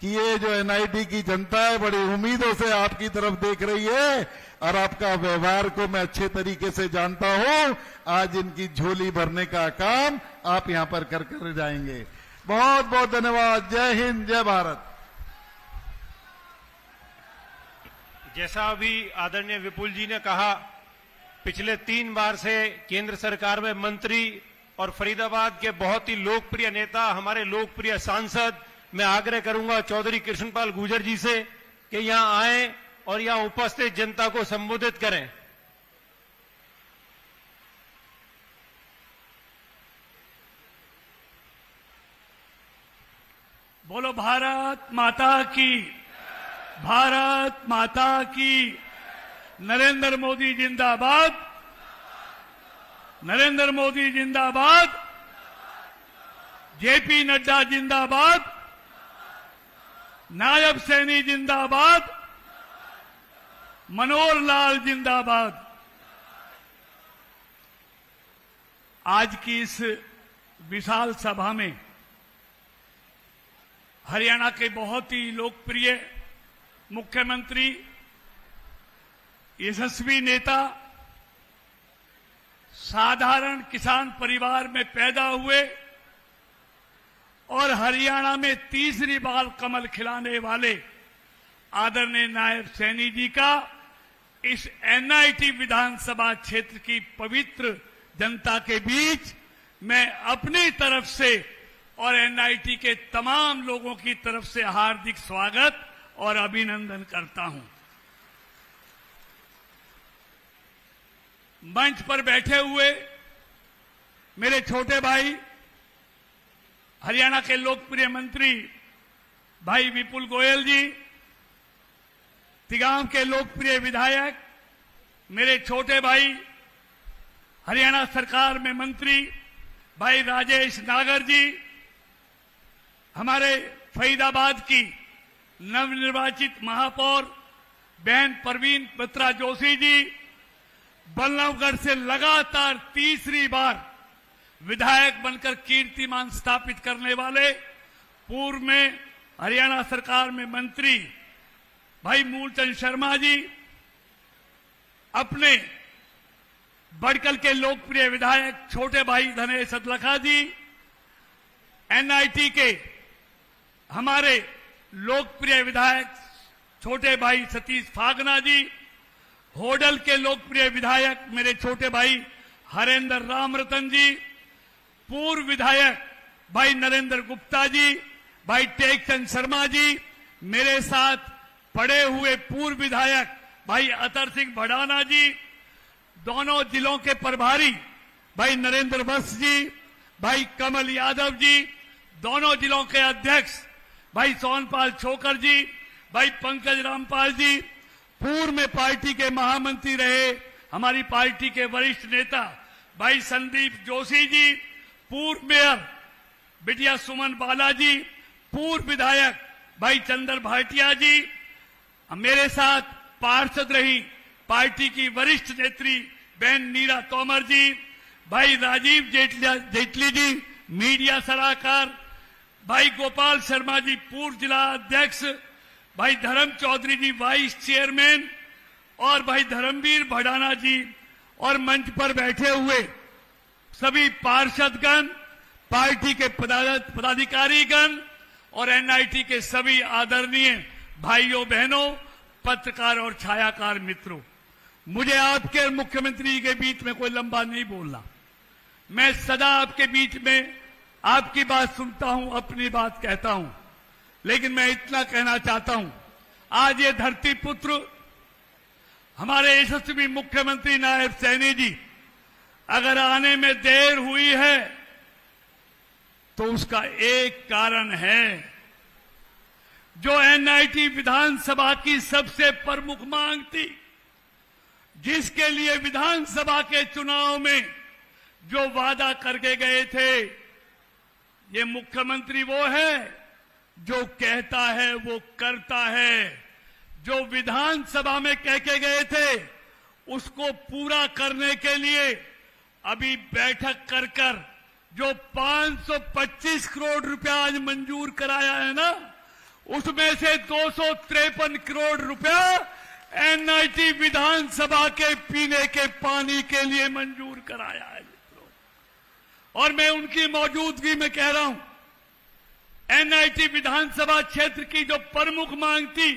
कि ये जो एनआईटी की जनता है, बड़ी उम्मीदों से आपकी तरफ देख रही है और आपका व्यवहार को मैं अच्छे तरीके से जानता हूं। आज इनकी झोली भरने का काम आप यहां पर कर जाएंगे। बहुत बहुत धन्यवाद। जय हिंद, जय भारत। जैसा अभी आदरणीय विपुल जी ने कहा, पिछले 3 बार से केंद्र सरकार में मंत्री और फरीदाबाद के बहुत ही लोकप्रिय नेता, हमारे लोकप्रिय सांसद, मैं आग्रह करूंगा चौधरी कृष्णपाल गुर्जर जी से कि यहां आए और यहां उपस्थित जनता को संबोधित करें। बोलो भारत माता की, भारत माता की। नरेंद्र मोदी जिंदाबाद, नरेंद्र मोदी जिंदाबाद, जेपी नड्डा जिंदाबाद, नायब सैनी जिंदाबाद, मनोहर लाल जिंदाबाद। आज की इस विशाल सभा में हरियाणा के बहुत ही लोकप्रिय मुख्यमंत्री यशस्वी नेता, साधारण किसान परिवार में पैदा हुए और हरियाणा में तीसरी बार कमल खिलाने वाले आदरणीय नायब सैनी जी का इस एनआईटी विधानसभा क्षेत्र की पवित्र जनता के बीच मैं अपनी तरफ से और एनआईटी के तमाम लोगों की तरफ से हार्दिक स्वागत और अभिनंदन करता हूं। मंच पर बैठे हुए मेरे छोटे भाई, हरियाणा के लोकप्रिय मंत्री भाई विपुल गोयल जी, तिगांव के लोकप्रिय विधायक मेरे छोटे भाई, हरियाणा सरकार में मंत्री भाई राजेश नागर जी, हमारे फरीदाबाद की नवनिर्वाचित महापौर बहन परवीन बत्रा जोशी जी, बल्लभगढ़ से लगातार तीसरी बार विधायक बनकर कीर्तिमान स्थापित करने वाले पूर्व में हरियाणा सरकार में मंत्री भाई मूलचंद शर्मा जी, अपने बड़कल के लोकप्रिय विधायक छोटे भाई धनेश अदलखा जी, एनआईटी के हमारे लोकप्रिय विधायक छोटे भाई सतीश फागना जी, होडल के लोकप्रिय विधायक मेरे छोटे भाई हरेंद्र रामरतन जी, पूर्व विधायक भाई नरेंद्र गुप्ता जी, भाई टेकचंद शर्मा जी, मेरे साथ पड़े हुए पूर्व विधायक भाई अतर सिंह भड़ाना जी, दोनों जिलों के प्रभारी भाई नरेंद्र वत्स जी, भाई कमल यादव जी, दोनों जिलों के अध्यक्ष भाई सोनपाल छोकर जी, भाई पंकज रामपाल जी, पूर्व में पार्टी के महामंत्री रहे हमारी पार्टी के वरिष्ठ नेता भाई संदीप जोशी जी, पूर्व मेयर बिटिया सुमन बालाजी, पूर्व विधायक भाई चंदर भाटिया जी, मेरे साथ पार्षद रही पार्टी की वरिष्ठ नेत्री बहन नीरा तोमर जी, भाई राजीव जेटली जी मीडिया सलाहकार, भाई गोपाल शर्मा जी पूर्व जिला अध्यक्ष, भाई धर्म चौधरी जी वाइस चेयरमैन और भाई धर्मवीर भड़ाना जी, और मंच पर बैठे हुए सभी पार्षदगण, पार्टी के पदाधिकारीगण और एनआईटी के सभी आदरणीय भाइयों बहनों, पत्रकार और छायाकार मित्रों, मुझे आपके और मुख्यमंत्री के बीच में कोई लंबा नहीं बोलना। मैं सदा आपके बीच में आपकी बात सुनता हूं, अपनी बात कहता हूं, लेकिन मैं इतना कहना चाहता हूं, आज ये धरती पुत्र हमारे यशस्वी मुख्यमंत्री नायब सैनी जी अगर आने में देर हुई है तो उसका एक कारण है। जो एनआईटी विधानसभा की सबसे प्रमुख मांग थी, जिसके लिए विधानसभा के चुनाव में जो वादा करके गए थे, ये मुख्यमंत्री वो है जो कहता है वो करता है। जो विधानसभा में कह के गए थे उसको पूरा करने के लिए अभी बैठक कर कर जो 525 करोड़ रुपया आज मंजूर कराया है ना, उसमें से 253 करोड़ रुपया एनआईटी विधानसभा के पीने के पानी के लिए मंजूर कराया है मित्रों। और मैं उनकी मौजूदगी में कह रहा हूं, एनआईटी विधानसभा क्षेत्र की जो प्रमुख मांग थी,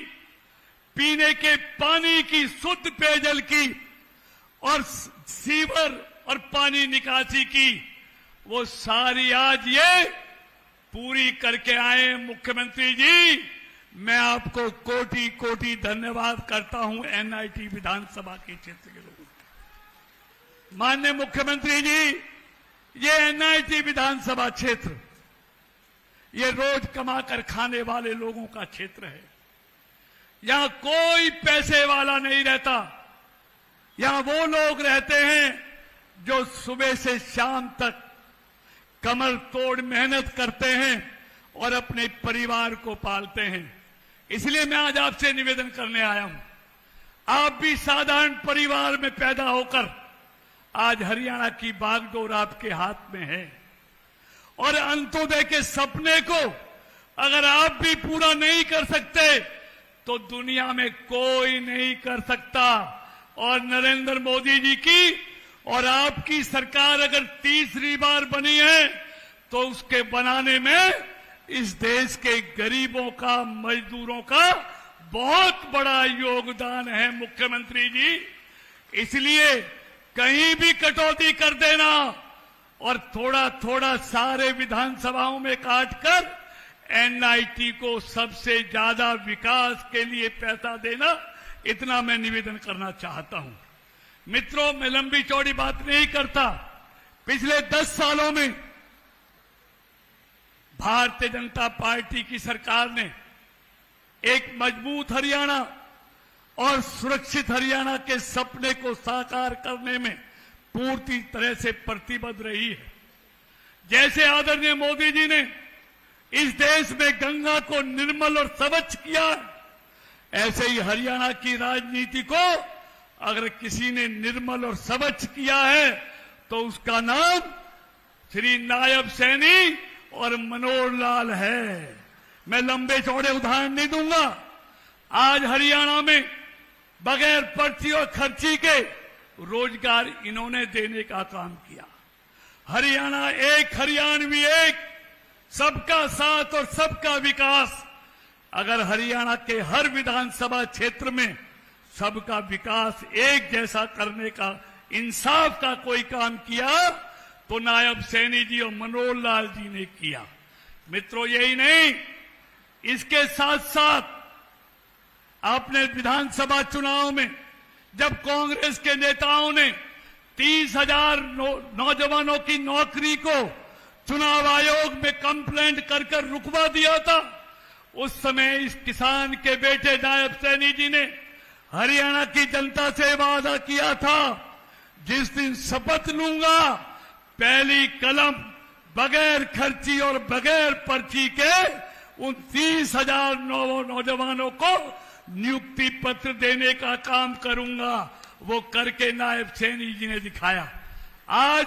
पीने के पानी की, शुद्ध पेयजल की और सीवर और पानी निकासी की, वो सारी आज ये पूरी करके आए। मुख्यमंत्री जी, मैं आपको कोटि कोटि धन्यवाद करता हूं एनआईटी विधानसभा के क्षेत्र के लोगों को। माननीय मुख्यमंत्री जी, ये एनआईटी विधानसभा क्षेत्र ये रोज कमाकर खाने वाले लोगों का क्षेत्र है। यहां कोई पैसे वाला नहीं रहता। यहां वो लोग रहते हैं जो सुबह से शाम तक कमर तोड़ मेहनत करते हैं और अपने परिवार को पालते हैं। इसलिए मैं आज आपसे निवेदन करने आया हूं, आप भी साधारण परिवार में पैदा होकर आज हरियाणा की बागडोर आपके हाथ में है, और अंत्योदय के सपने को अगर आप भी पूरा नहीं कर सकते तो दुनिया में कोई नहीं कर सकता। और नरेंद्र मोदी जी की और आपकी सरकार अगर तीसरी बार बनी है तो उसके बनाने में इस देश के गरीबों का, मजदूरों का बहुत बड़ा योगदान है मुख्यमंत्री जी। इसलिए कहीं भी कटौती कर देना और थोड़ा थोड़ा सारे विधानसभाओं में काटकर एनआईटी को सबसे ज्यादा विकास के लिए पैसा देना, इतना मैं निवेदन करना चाहता हूं। मित्रों, मैं लंबी चौड़ी बात नहीं करता। पिछले 10 सालों में भारतीय जनता पार्टी की सरकार ने एक मजबूत हरियाणा और सुरक्षित हरियाणा के सपने को साकार करने में पूरी तरह से प्रतिबद्ध रही है। जैसे आदरणीय मोदी जी ने इस देश में गंगा को निर्मल और स्वच्छ किया, ऐसे ही हरियाणा की राजनीति को अगर किसी ने निर्मल और स्वच्छ किया है तो उसका नाम श्री नायब सैनी और मनोहर लाल है। मैं लंबे चौड़े उदाहरण नहीं दूंगा। आज हरियाणा में बगैर पर्ची और खर्ची के रोजगार इन्होंने देने का काम किया। हरियाणा एक, हरियाणवी एक, सबका साथ और सबका विकास। अगर हरियाणा के हर विधानसभा क्षेत्र में सबका विकास एक जैसा करने का, इंसाफ का कोई काम किया तो नायब सैनी जी और मनोहर लाल जी ने किया। मित्रों, यही नहीं, इसके साथ साथ आपने विधानसभा चुनाव में जब कांग्रेस के नेताओं ने 30,000 नौजवानों की नौकरी को चुनाव आयोग में कंप्लेंट कर रुकवा दिया था, उस समय इस किसान के बेटे नायब सैनी जी ने हरियाणा की जनता से वादा किया था, जिस दिन शपथ लूंगा पहली कलम बगैर खर्ची और बगैर पर्ची के उन 30,000 नौजवानों को नियुक्ति पत्र देने का काम करूंगा। वो करके नायब सैनी जी ने दिखाया। आज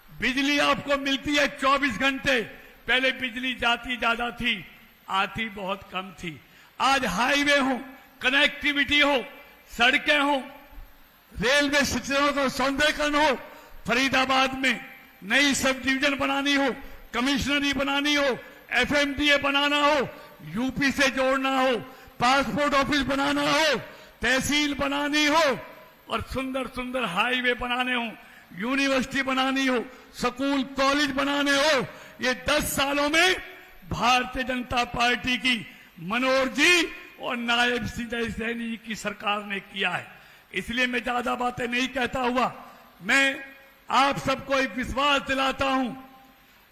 बिजली आपको मिलती है 24 घंटे। पहले बिजली जाती ज्यादा थी, आती बहुत कम थी। आज हाईवे हो, कनेक्टिविटी हो, सड़कें हो, रेलवे स्टेशनों का सौंदर्यीकरण हो, फरीदाबाद में नई सब डिवीजन बनानी हो, कमिश्नरी बनानी हो, एफएमडीए बनाना हो, यूपी से जोड़ना हो, पासपोर्ट ऑफिस बनाना हो, तहसील बनानी हो और सुंदर सुंदर हाईवे बनाने हो, यूनिवर्सिटी बनानी हो, स्कूल कॉलेज बनाने हो, ये 10 सालों में भारतीय जनता पार्टी की मनोहर जी और नायब सैनी जी की सरकार ने किया है। इसलिए मैं ज्यादा बातें नहीं कहता हुआ, मैं आप सबको एक विश्वास दिलाता हूं,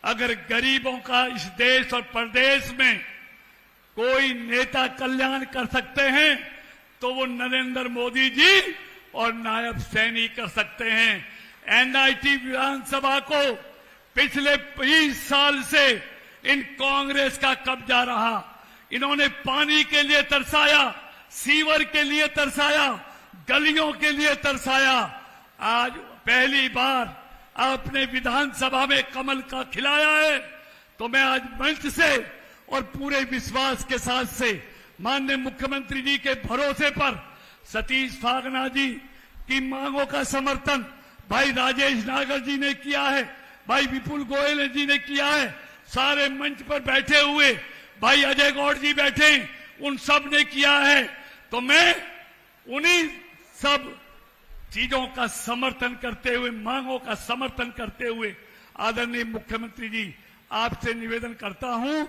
अगर गरीबों का इस देश और प्रदेश में कोई नेता कल्याण कर सकते हैं तो वो नरेंद्र मोदी जी और नायब सैनी कर सकते हैं। एनआईटी विधानसभा को पिछले 20 साल से इन कांग्रेस का कब्जा रहा। इन्होंने पानी के लिए तरसाया, सीवर के लिए तरसाया, गलियों के लिए तरसाया। आज पहली बार आपने विधानसभा में कमल का खिलाया है, तो मैं आज मंच से और पूरे विश्वास के साथ से माननीय मुख्यमंत्री जी के भरोसे पर सतीश फागना जी की मांगों का समर्थन भाई राजेश नागर जी ने किया है, भाई विपुल गोयल जी ने किया है, सारे मंच पर बैठे हुए भाई अजय गौड़ जी बैठे, उन सब ने किया है। तो मैं उन्हीं सब चीजों का समर्थन करते हुए, मांगों का समर्थन करते हुए आदरणीय मुख्यमंत्री जी आपसे निवेदन करता हूं,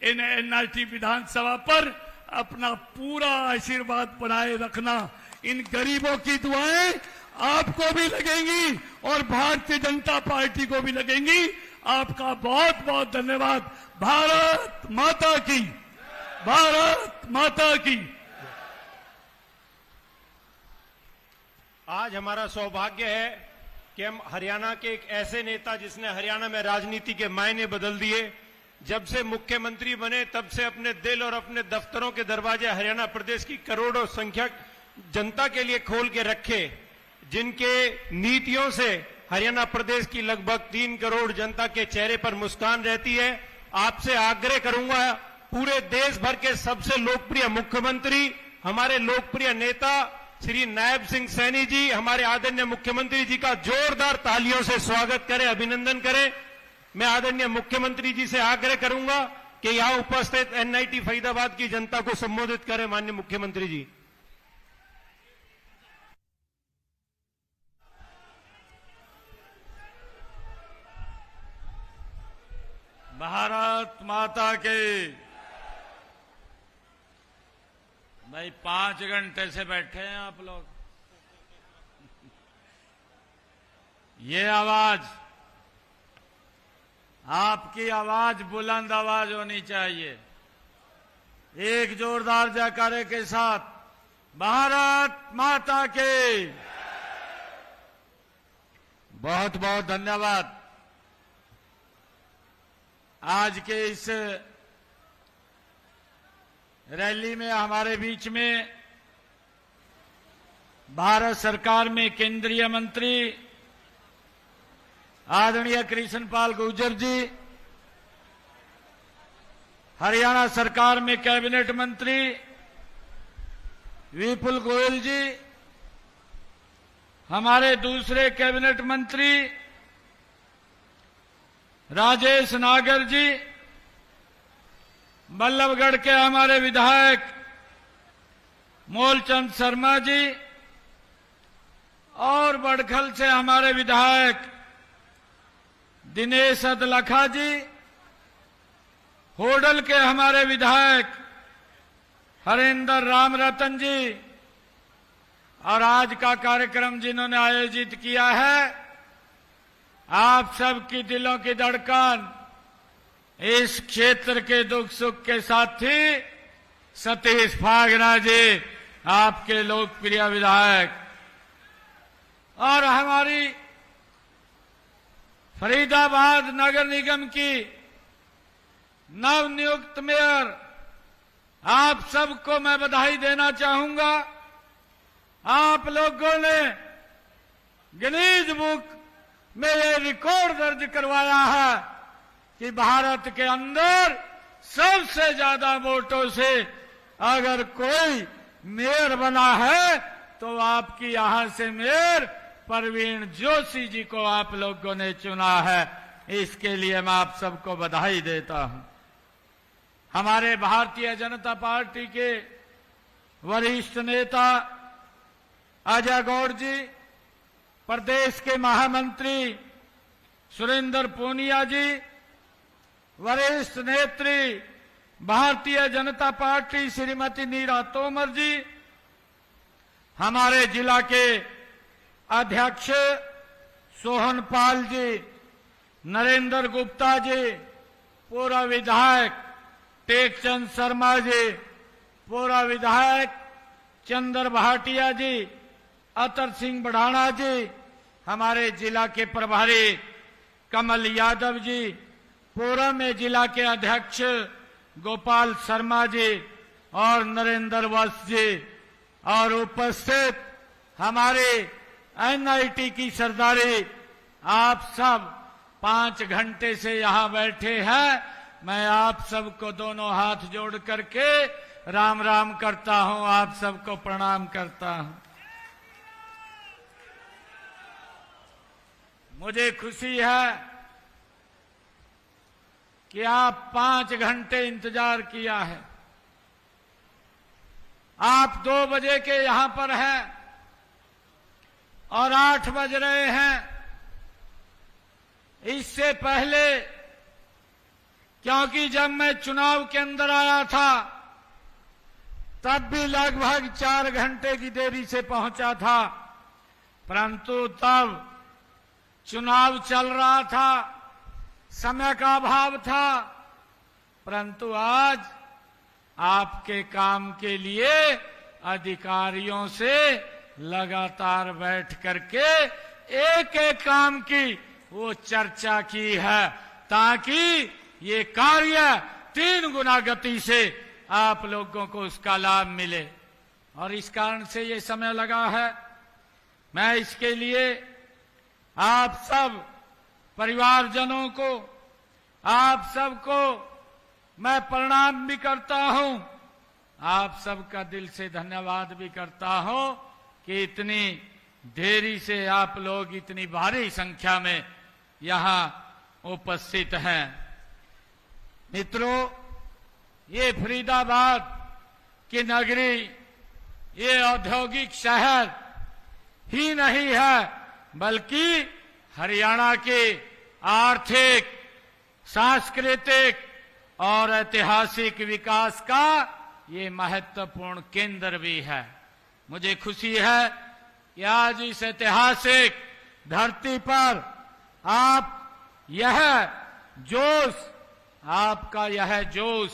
इन एनआईटी विधानसभा पर अपना पूरा आशीर्वाद बनाए रखना। इन गरीबों की दुआएं आपको भी लगेंगी और भारतीय जनता पार्टी को भी लगेंगी। आपका बहुत बहुत धन्यवाद। भारत माता की, भारत माता की। आज हमारा सौभाग्य है कि हम हरियाणा के एक ऐसे नेता जिसने हरियाणा में राजनीति के मायने बदल दिए, जब से मुख्यमंत्री बने तब से अपने दिल और अपने दफ्तरों के दरवाजे हरियाणा प्रदेश की करोड़ों संख्यक जनता के लिए खोल के रखे, जिनके नीतियों से हरियाणा प्रदेश की लगभग 3 करोड़ जनता के चेहरे पर मुस्कान रहती है। आपसे आग्रह करूंगा, पूरे देश भर के सबसे लोकप्रिय मुख्यमंत्री, हमारे लोकप्रिय नेता श्री नायब सिंह सैनी जी, हमारे आदरणीय मुख्यमंत्री जी का जोरदार तालियों से स्वागत करें, अभिनंदन करें। मैं आदरणीय मुख्यमंत्री जी से आग्रह करूंगा कि यहां उपस्थित एनआईटी फरीदाबाद की जनता को संबोधित करें। माननीय मुख्यमंत्री जी। भारत माता के। भाई 5 घंटे से बैठे हैं आप लोग। ये आवाज, आपकी आवाज बुलंद आवाज होनी चाहिए। एक जोरदार जयकारे के साथ भारत माता के। बहुत बहुत धन्यवाद। आज के इस रैली में हमारे बीच में भारत सरकार में केंद्रीय मंत्री आदरणीय कृष्णपाल गुर्जर जी, हरियाणा सरकार में कैबिनेट मंत्री विपुल गोयल जी, हमारे दूसरे कैबिनेट मंत्री राजेश नागर जी, बल्लभगढ़ के हमारे विधायक मूलचंद शर्मा जी और बड़खल से हमारे विधायक दिनेश अदलखा जी, होडल के हमारे विधायक हरेंद्र राम रतन जी, और आज का कार्यक्रम जिन्होंने आयोजित किया है, आप सबकी दिलों की धड़कन, इस क्षेत्र के दुख सुख के साथी सतीश फागना जी, आपके लोकप्रिय विधायक, और हमारी फरीदाबाद नगर निगम की नवनियुक्त मेयर, आप सबको मैं बधाई देना चाहूंगा। आप लोगों ने गिनीज बुक में ये रिकॉर्ड दर्ज करवाया है कि भारत के अंदर सबसे ज्यादा वोटों से अगर कोई मेयर बना है तो आपकी यहां से मेयर परवीन जोशी जी को आप लोगों ने चुना है। इसके लिए मैं आप सबको बधाई देता हूं। हमारे भारतीय जनता पार्टी के वरिष्ठ नेता अजय गौड़ जी, प्रदेश के महामंत्री सुरेंद्र पूनिया जी, वरिष्ठ नेत्री भारतीय जनता पार्टी श्रीमती नीरा तोमर जी, हमारे जिला के अध्यक्ष सोहनपाल जी, नरेंद्र गुप्ता जी, पूर्व विधायक टेकचंद शर्मा जी, पूर्व विधायक चंद्र भाटिया जी, अतर सिंह बढ़ाना जी, हमारे जिला के प्रभारी कमल यादव जी, पूर्व में जिला के अध्यक्ष गोपाल शर्मा जी और नरेंद्र वत्स जी, और उपस्थित हमारे एनआईटी की सरदारी, आप सब 5 घंटे से यहां बैठे हैं। मैं आप सबको दोनों हाथ जोड़ करके राम राम करता हूं, आप सबको प्रणाम करता हूं। मुझे खुशी है कि आप 5 घंटे इंतजार किया है। आप 2 बजे के यहां पर हैं और 8 बज रहे हैं। इससे पहले, क्योंकि जब मैं चुनाव के अंदर आया था तब भी लगभग 4 घंटे की देरी से पहुंचा था, परंतु तब चुनाव चल रहा था, समय का अभाव था। परंतु आज आपके काम के लिए अधिकारियों से लगातार बैठ करके एक एक काम की वो चर्चा की है, ताकि ये कार्य 3 गुना गति से आप लोगों को उसका लाभ मिले। और इस कारण से ये समय लगा है। मैं इसके लिए आप सब परिवारजनों को, आप सबको मैं प्रणाम भी करता हूं, आप सबका दिल से धन्यवाद भी करता हूं कि इतनी देरी से आप लोग इतनी भारी संख्या में यहां उपस्थित हैं। मित्रों, ये फरीदाबाद की नगरी, ये औद्योगिक शहर ही नहीं है, बल्कि हरियाणा के आर्थिक, सांस्कृतिक और ऐतिहासिक विकास का ये महत्वपूर्ण केंद्र भी है। मुझे खुशी है कि आज इस ऐतिहासिक धरती पर आप यह जोश, आपका यह जोश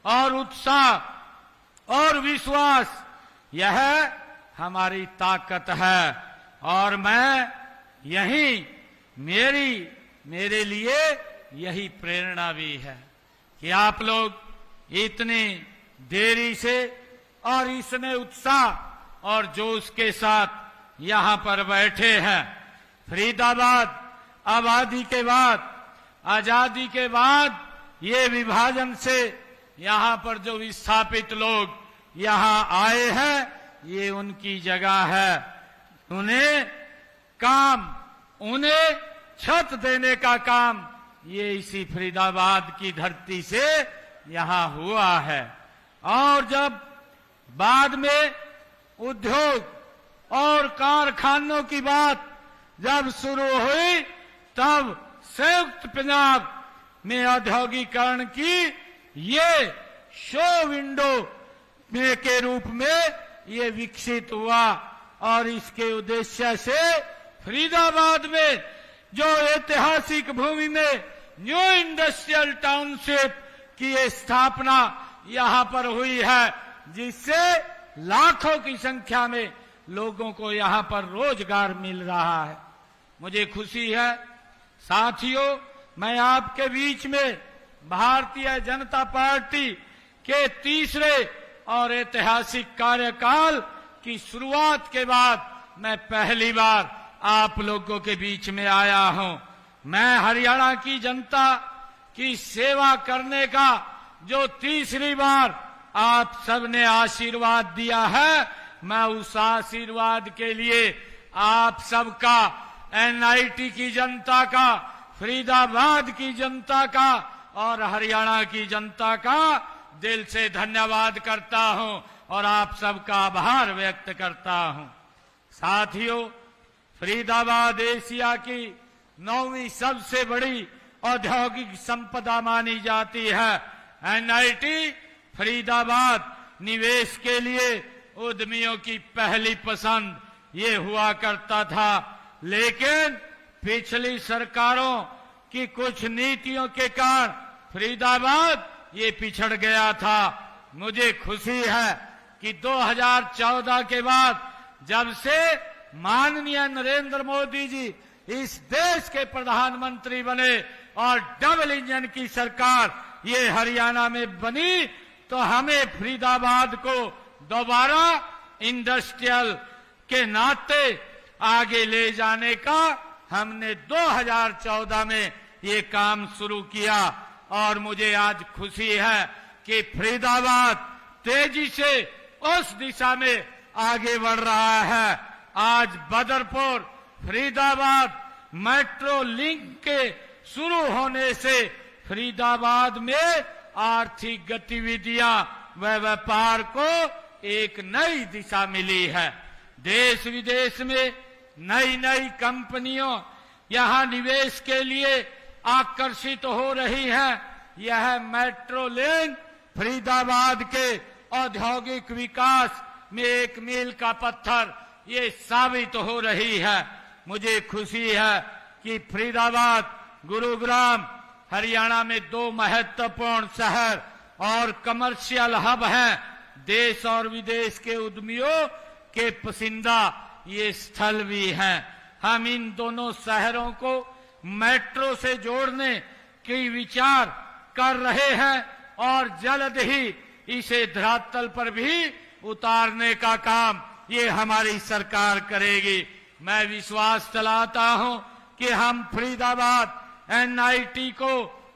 और उत्साह और विश्वास, यह हमारी ताकत है। और मैं यही मेरे लिए यही प्रेरणा भी है कि आप लोग इतनी देरी से और इतने उत्साह और जोश के साथ यहां पर बैठे हैं। फरीदाबाद आबादी के बाद, आजादी के बाद ये विभाजन से यहां पर जो विस्थापित लोग यहां आए हैं, ये उनकी जगह है। उन्हें छत देने का काम ये इसी फरीदाबाद की धरती से यहां हुआ है। और जब बाद में उद्योग और कारखानों की बात जब शुरू हुई, तब संयुक्त पंजाब में औद्योगिकरण की ये शो विंडो में के रूप में ये विकसित हुआ। और इसके उद्देश्य से फरीदाबाद में जो ऐतिहासिक भूमि में न्यू इंडस्ट्रियल टाउनशिप की ये स्थापना यहां पर हुई है, जिससे लाखों की संख्या में लोगों को यहां पर रोजगार मिल रहा है। मुझे खुशी है साथियों, मैं आपके बीच में भारतीय जनता पार्टी के तीसरे और ऐतिहासिक कार्यकाल की शुरुआत के बाद मैं पहली बार आप लोगों के बीच में आया हूं। मैं हरियाणा की जनता की सेवा करने का जो तीसरी बार आप सबने आशीर्वाद दिया है, मैं उस आशीर्वाद के लिए आप सबका, एनआईटी की जनता का, फरीदाबाद की जनता का और हरियाणा की जनता का दिल से धन्यवाद करता हूं और आप सबका आभार व्यक्त करता हूं। साथियों, फरीदाबाद एशिया की 9वीं सबसे बड़ी औद्योगिक संपदा मानी जाती है। एनआईटी फरीदाबाद निवेश के लिए उद्यमियों की पहली पसंद ये हुआ करता था, लेकिन पिछली सरकारों की कुछ नीतियों के कारण फरीदाबाद ये पिछड़ गया था। मुझे खुशी है कि 2014 के बाद जब से माननीय नरेंद्र मोदी जी इस देश के प्रधानमंत्री बने और डबल इंजन की सरकार ये हरियाणा में बनी, तो हमें फरीदाबाद को दोबारा इंडस्ट्रियल के नाते आगे ले जाने का हमने 2014 में ये काम शुरू किया। और मुझे आज खुशी है कि फरीदाबाद तेजी से उस दिशा में आगे बढ़ रहा है। आज बदरपुर फरीदाबाद मेट्रो लिंक के शुरू होने से फरीदाबाद में आर्थिक गतिविधियां व व्यापार को एक नई दिशा मिली है। देश विदेश में नई नई कंपनियों यहां निवेश के लिए आकर्षित हो रही हैं। यह मेट्रो लिंक फरीदाबाद के औद्योगिक विकास में एक मील का पत्थर ये साबित हो रही है। मुझे खुशी है कि फरीदाबाद, गुरुग्राम हरियाणा में 2 महत्वपूर्ण शहर और कमर्शियल हब हैं। देश और विदेश के उद्यमियों के पसंदीदा ये स्थल भी हैं। हम इन दोनों शहरों को मेट्रो से जोड़ने की विचार कर रहे हैं और जल्द ही इसे धरातल पर भी उतारने का काम ये हमारी सरकार करेगी। मैं विश्वास दिलाता हूं कि हम फरीदाबाद एनआईटी को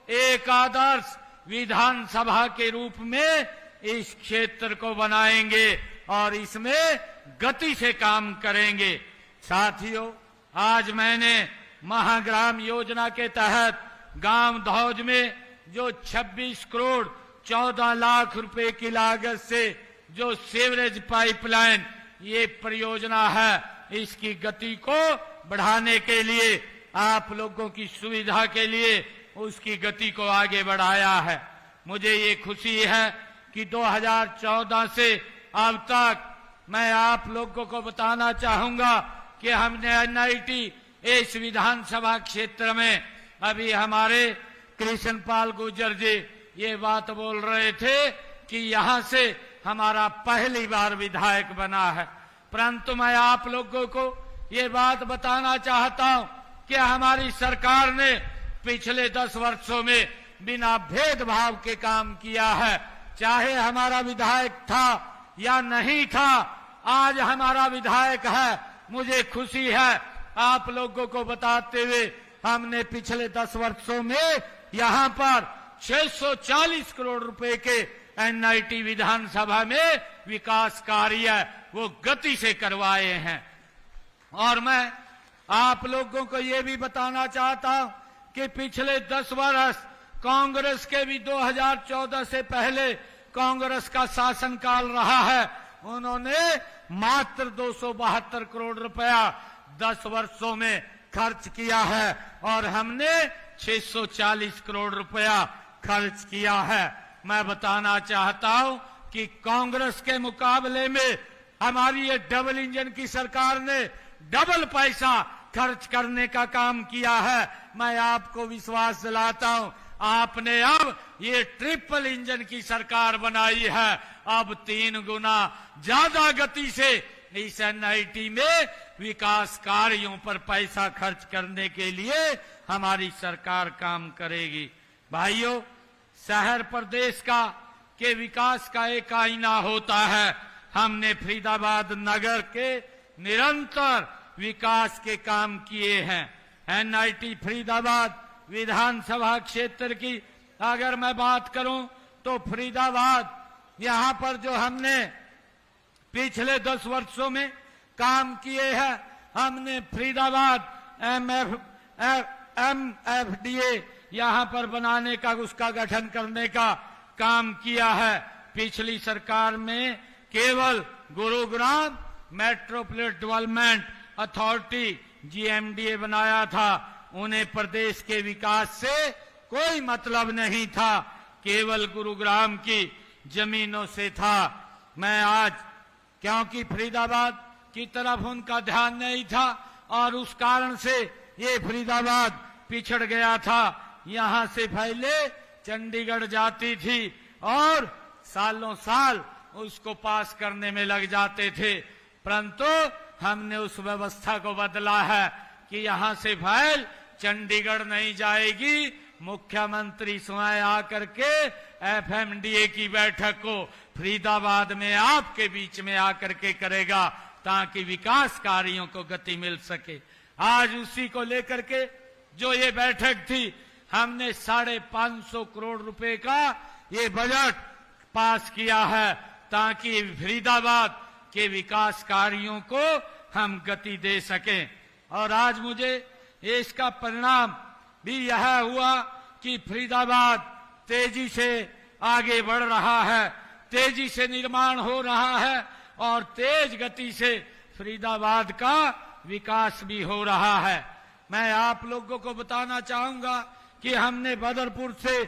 एक आदर्श विधानसभा के रूप में इस क्षेत्र को बनाएंगे और इसमें गति से काम करेंगे। साथियों, आज मैंने महाग्राम योजना के तहत गांव धौज में जो 26 करोड़ 14 लाख रुपए की लागत से जो सीवरेज पाइपलाइन ये परियोजना है, इसकी गति को बढ़ाने के लिए, आप लोगों की सुविधा के लिए उसकी गति को आगे बढ़ाया है। मुझे ये खुशी है कि 2014 से अब तक मैं आप लोगों को बताना चाहूंगा कि हमने एनआईटी इस विधानसभा क्षेत्र में, अभी हमारे कृष्णपाल गुर्जर जी ये बात बोल रहे थे कि यहां से हमारा पहली बार विधायक बना है, परंतु मैं आप लोगों को ये बात बताना चाहता हूं कि हमारी सरकार ने पिछले 10 वर्षों में बिना भेदभाव के काम किया है। चाहे हमारा विधायक था या नहीं था, आज हमारा विधायक है। मुझे खुशी है आप लोगों को बताते हुए, हमने पिछले 10 वर्षों में यहां पर 640 करोड़ रुपए के एनआईटी विधानसभा में विकास कार्य वो गति से करवाए हैं। और मैं आप लोगों को ये भी बताना चाहता हूं कि पिछले 10 वर्ष कांग्रेस के भी 2014 से पहले कांग्रेस का शासनकाल रहा है, उन्होंने मात्र 272 करोड़ रुपया 10 वर्षों में खर्च किया है और हमने 640 करोड़ रुपया खर्च किया है। मैं बताना चाहता हूं कि कांग्रेस के मुकाबले में हमारी ये डबल इंजन की सरकार ने डबल पैसा खर्च करने का काम किया है। मैं आपको विश्वास दिलाता हूं, आपने अब ये ट्रिपल इंजन की सरकार बनाई है। अब 3 गुना ज्यादा गति से इस एनआईटी में विकास कार्यों पर पैसा खर्च करने के लिए हमारी सरकार काम करेगी। भाइयों, शहर प्रदेश का के विकास का एक आईना होता है। हमने फरीदाबाद नगर के निरंतर विकास के काम किए हैं। एनआईटी फरीदाबाद विधानसभा क्षेत्र की अगर मैं बात करूं तो फरीदाबाद यहां पर जो हमने पिछले 10 वर्षों में काम किए हैं, हमने फरीदाबाद एमएफडीए यहां पर बनाने का, उसका गठन करने का काम किया है। पिछली सरकार में केवल Gurugram metropolitan development authority GMDA बनाया था, उन्हें प्रदेश के विकास से कोई मतलब नहीं था, केवल गुरुग्राम की जमीनों से था। मैं आज क्योंकि फरीदाबाद की तरफ उनका ध्यान नहीं था और उस कारण से ये फरीदाबाद पिछड़ गया था। यहां से पहले चंडीगढ़ जाती थी और सालों साल उसको पास करने में लग जाते थे, परंतु हमने उस व्यवस्था को बदला है कि यहां से फाइल चंडीगढ़ नहीं जाएगी, मुख्यमंत्री स्वयं आकर के एफएमडीए की बैठक को फरीदाबाद में आपके बीच में आकर के करेगा ताकि विकास कार्यों को गति मिल सके। आज उसी को लेकर के जो ये बैठक थी, हमने 550 करोड़ रुपए का ये बजट पास किया है ताकि फरीदाबाद के विकास कार्यों को हम गति दे सकें। और आज मुझे इसका परिणाम भी यह हुआ कि फरीदाबाद तेजी से आगे बढ़ रहा है, तेजी से निर्माण हो रहा है और तेज गति से फरीदाबाद का विकास भी हो रहा है। मैं आप लोगों को बताना चाहूंगा कि हमने बदरपुर से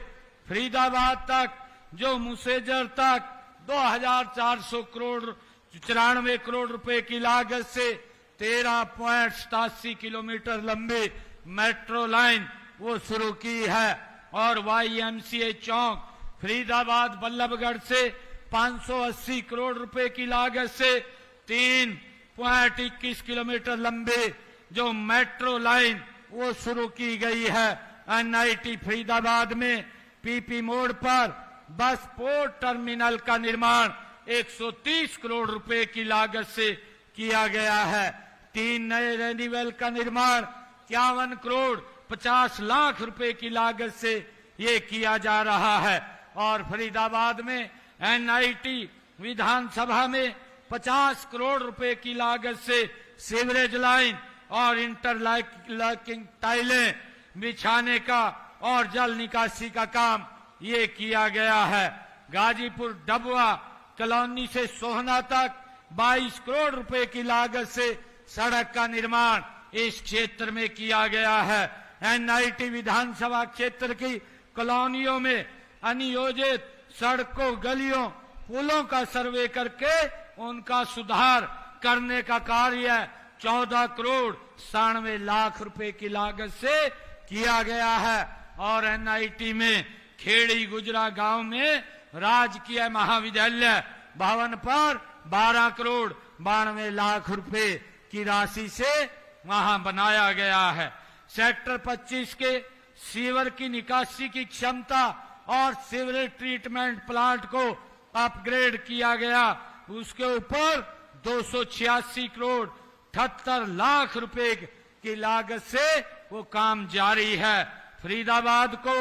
फरीदाबाद तक जो मुसेजर तक 2494 करोड़ रुपए की लागत से 13.87 किलोमीटर लंबी मेट्रो लाइन वो शुरू की है और वाईएमसीए चौक फरीदाबाद बल्लभगढ़ से 580 करोड़ रुपए की लागत से 3.21 किलोमीटर लंबी जो मेट्रो लाइन वो शुरू की गई है। एनआईटी फरीदाबाद में पीपी मोड़ पर बस पोर्ट टर्मिनल का निर्माण 130 करोड़ रुपए की लागत से किया गया है। 3 नए रेनिवेल का निर्माण 51 करोड़ 50 लाख रुपए की लागत से ये किया जा रहा है। और फरीदाबाद में एनआईटी विधानसभा में 50 करोड़ रुपए की लागत से सीवरेज लाइन और इंटरलॉकिंग टाइलें बिछाने का और जल निकासी का काम ये किया गया है। गाजीपुर डबवा कॉलोनी से सोहना तक 22 करोड़ रुपए की लागत से सड़क का निर्माण इस क्षेत्र में किया गया है। एनआईटी विधानसभा क्षेत्र की कॉलोनियों में अनियोजित सड़कों, गलियों, पुलों का सर्वे करके उनका सुधार करने का कार्य 14 करोड़ 97 लाख रुपए की लागत से किया गया है। और एनआईटी में खेड़ी गुजरा गांव में राजकीय महाविद्यालय भवन पर 12 करोड़ 92 लाख रुपए की राशि से वहां बनाया गया है। सेक्टर 25 के सीवर की निकासी की क्षमता और सीवरेज ट्रीटमेंट प्लांट को अपग्रेड किया गया, उसके ऊपर 286 करोड़ 78 लाख रुपए की लागत से वो काम जारी है। फरीदाबाद को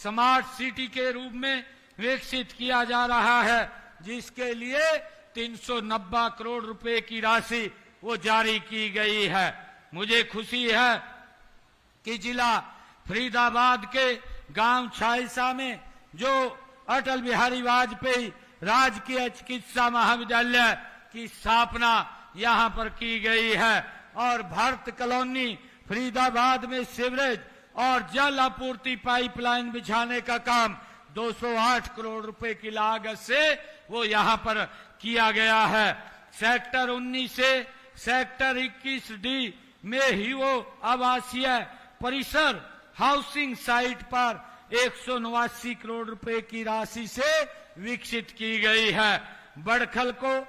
स्मार्ट सिटी के रूप में विकसित किया जा रहा है, जिसके लिए 390 करोड़ रुपए की राशि वो जारी की गई है। मुझे खुशी है कि जिला फरीदाबाद के गांव छाइसा में जो अटल बिहारी वाजपेयी राजकीय चिकित्सा महाविद्यालय की स्थापना यहां पर की गई है और भारत कॉलोनी फरीदाबाद में सीवरेज और जल आपूर्ति पाइपलाइन बिछाने का काम 208 करोड़ रुपए की लागत से वो यहां पर किया गया है। सेक्टर 19 से सेक्टर 21 डी में ही वो आवासीय परिसर हाउसिंग साइट पर 189 करोड़ रुपए की राशि से विकसित की गई है। बड़खल को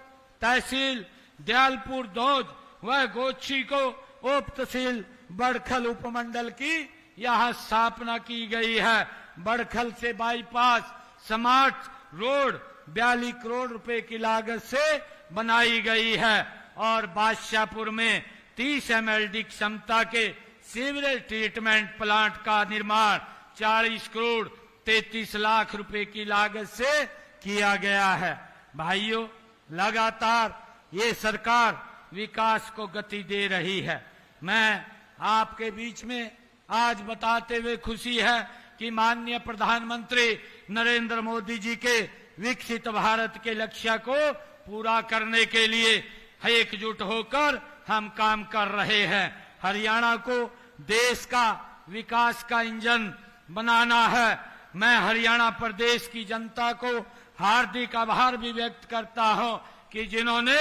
तहसील दयालपुर दौज व गोची को उप तहसील बड़खल उपमंडल की यहाँ स्थापना की गई है। बड़खल से बाईपास स्मार्ट रोड 42 करोड़ रुपए की लागत से बनाई गई है और बादशाहपुर में 30 MLD क्षमता के सीवरेज ट्रीटमेंट प्लांट का निर्माण 40 करोड़ 33 लाख रुपए की लागत से किया गया है। भाइयों, लगातार ये सरकार विकास को गति दे रही है। मैं आपके बीच में आज बताते हुए खुशी है कि माननीय प्रधानमंत्री नरेंद्र मोदी जी के विकसित भारत के लक्ष्य को पूरा करने के लिए एकजुट होकर हम काम कर रहे हैं। हरियाणा को देश का विकास का इंजन बनाना है। मैं हरियाणा प्रदेश की जनता को हार्दिक आभार भी व्यक्त करता हूं कि जिन्होंने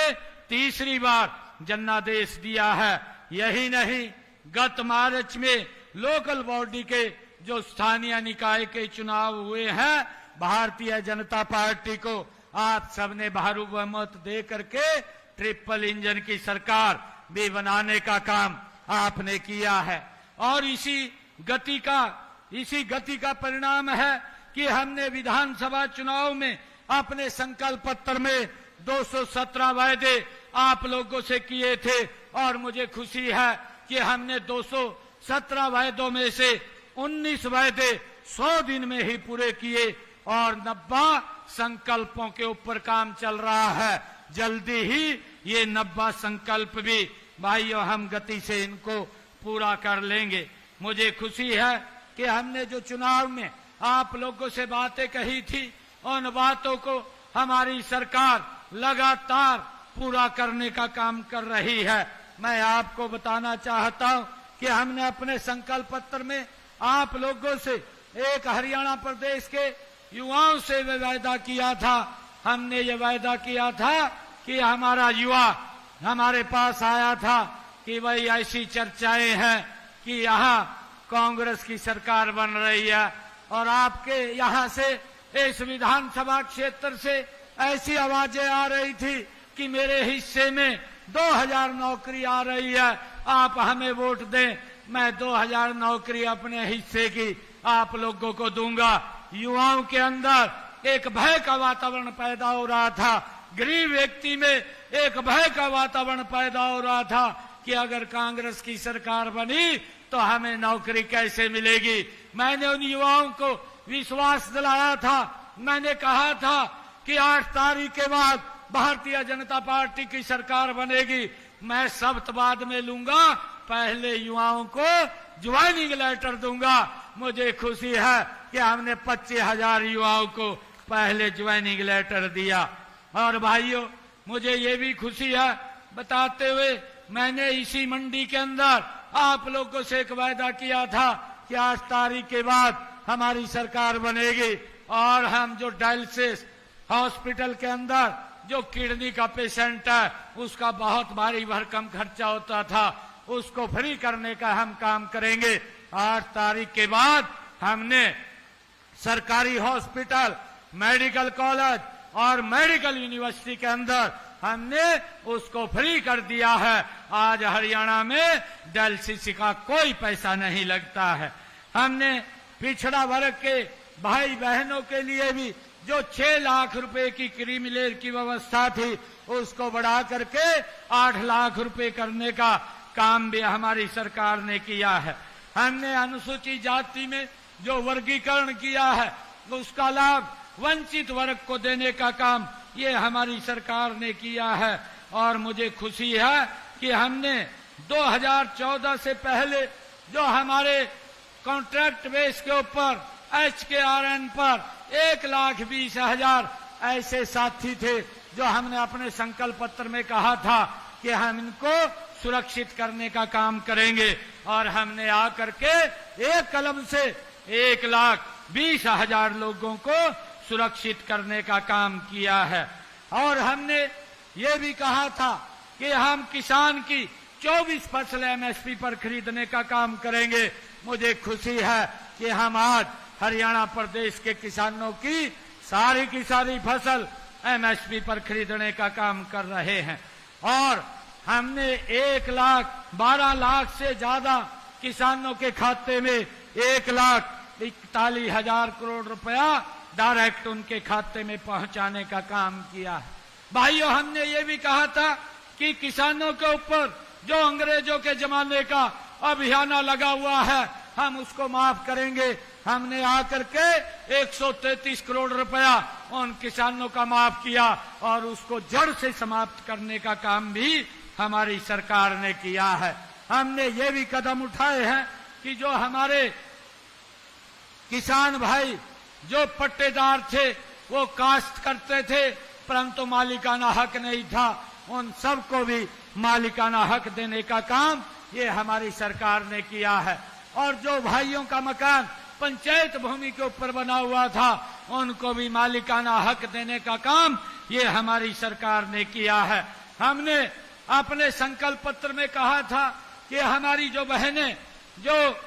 तीसरी बार जनादेश दिया है। यही नहीं, गत मार्च में लोकल बॉडी के जो स्थानीय निकाय के चुनाव हुए हैं, भारतीय जनता पार्टी को आप सबने भारी बहुमत दे करके ट्रिपल इंजन की सरकार भी बनाने का काम आपने किया है। और इसी गति का परिणाम है कि हमने विधानसभा चुनाव में अपने संकल्प पत्र में 217 वायदे आप लोगों से किए थे और मुझे खुशी है कि हमने 217 वायदों में से 19 वायदे 100 दिन में ही पूरे किए और 90 संकल्पों के ऊपर काम चल रहा है। जल्दी ही ये 90 संकल्प भी भाइयों हम गति से इनको पूरा कर लेंगे। मुझे खुशी है कि हमने जो चुनाव में आप लोगों से बातें कही थी, उन बातों को हमारी सरकार लगातार पूरा करने का काम कर रही है। मैं आपको बताना चाहता हूं कि हमने अपने संकल्प पत्र में आप लोगों से एक हरियाणा प्रदेश के युवाओं से वायदा किया था। हमने ये वायदा किया था कि हमारा युवा हमारे पास आया था कि भाई ऐसी चर्चाएं हैं कि यहाँ कांग्रेस की सरकार बन रही है और आपके यहाँ से इस विधानसभा क्षेत्र से ऐसी आवाजें आ रही थी कि मेरे हिस्से में 2000 नौकरी आ रही है, आप हमें वोट दें। मैं 2000 नौकरी अपने हिस्से की आप लोगों को दूंगा। युवाओं के अंदर एक भय का वातावरण पैदा हो रहा था, गरीब व्यक्ति में एक भय का वातावरण पैदा हो रहा था कि अगर कांग्रेस की सरकार बनी तो हमें नौकरी कैसे मिलेगी। मैंने उन युवाओं को विश्वास दिलाया था। मैंने कहा था कि 8 तारीख के बाद भारतीय जनता पार्टी की सरकार बनेगी, मैं शब्दवाद में लूंगा, पहले युवाओं को ज्वाइनिंग लेटर दूंगा। मुझे खुशी है कि हमने 25,000 युवाओं को पहले ज्वाइनिंग लेटर दिया। और भाइयों, मुझे ये भी खुशी है बताते हुए, मैंने इसी मंडी के अंदर आप लोगों से एक वायदा किया था कि 8 तारीख के बाद हमारी सरकार बनेगी और हम जो डायलिसिस हॉस्पिटल के अंदर जो किडनी का पेशेंट है उसका बहुत भारी भरकम खर्चा होता था, उसको फ्री करने का हम काम करेंगे। 8 तारीख के बाद हमने सरकारी हॉस्पिटल, मेडिकल कॉलेज और मेडिकल यूनिवर्सिटी के अंदर हमने उसको फ्री कर दिया है। आज हरियाणा में डायलिसिस का कोई पैसा नहीं लगता है। हमने पिछड़ा वर्ग के भाई बहनों के लिए भी जो 6 लाख रुपए की क्रीमी लेयर की व्यवस्था थी उसको बढ़ा करके 8 लाख रुपए करने का काम भी हमारी सरकार ने किया है। हमने अनुसूचित जाति में जो वर्गीकरण किया है उसका लाभ वंचित वर्ग को देने का काम ये हमारी सरकार ने किया है। और मुझे खुशी है कि हमने 2014 से पहले जो हमारे कॉन्ट्रैक्ट बेस के ऊपर HKRN पर 1,20,000 ऐसे साथी थे जो हमने अपने संकल्प पत्र में कहा था कि हम इनको सुरक्षित करने का काम करेंगे। और हमने आकर के एक कलम से 1,20,000 लोगों को सुरक्षित करने का काम किया है। और हमने ये भी कहा था कि हम किसान की 24 फसल MSP पर खरीदने का काम करेंगे। मुझे खुशी है कि हम आज हरियाणा प्रदेश के किसानों की सारी फसल MSP पर खरीदने का काम कर रहे हैं। और हमने 1,12 लाख से ज्यादा किसानों के खाते में 1,41,000 करोड़ रुपया डायरेक्ट उनके खाते में पहुंचाने का काम किया है। भाइयों, हमने ये भी कहा था कि किसानों के ऊपर जो अंग्रेजों के जमाने का अभियान लगा हुआ है हम उसको माफ करेंगे। हमने आकर के 133 करोड़ रुपया उन किसानों का माफ किया और उसको जड़ से समाप्त करने का काम भी हमारी सरकार ने किया है। हमने ये भी कदम उठाए हैं कि जो हमारे किसान भाई जो पट्टेदार थे वो काश्त करते थे परंतु मालिकाना हक नहीं था, उन सबको भी मालिकाना हक देने का काम ये हमारी सरकार ने किया है। और जो भाइयों का मकान पंचायत भूमि के ऊपर बना हुआ था उनको भी मालिकाना हक देने का काम ये हमारी सरकार ने किया है। हमने अपने संकल्प पत्र में कहा था कि हमारी जो बहनें जो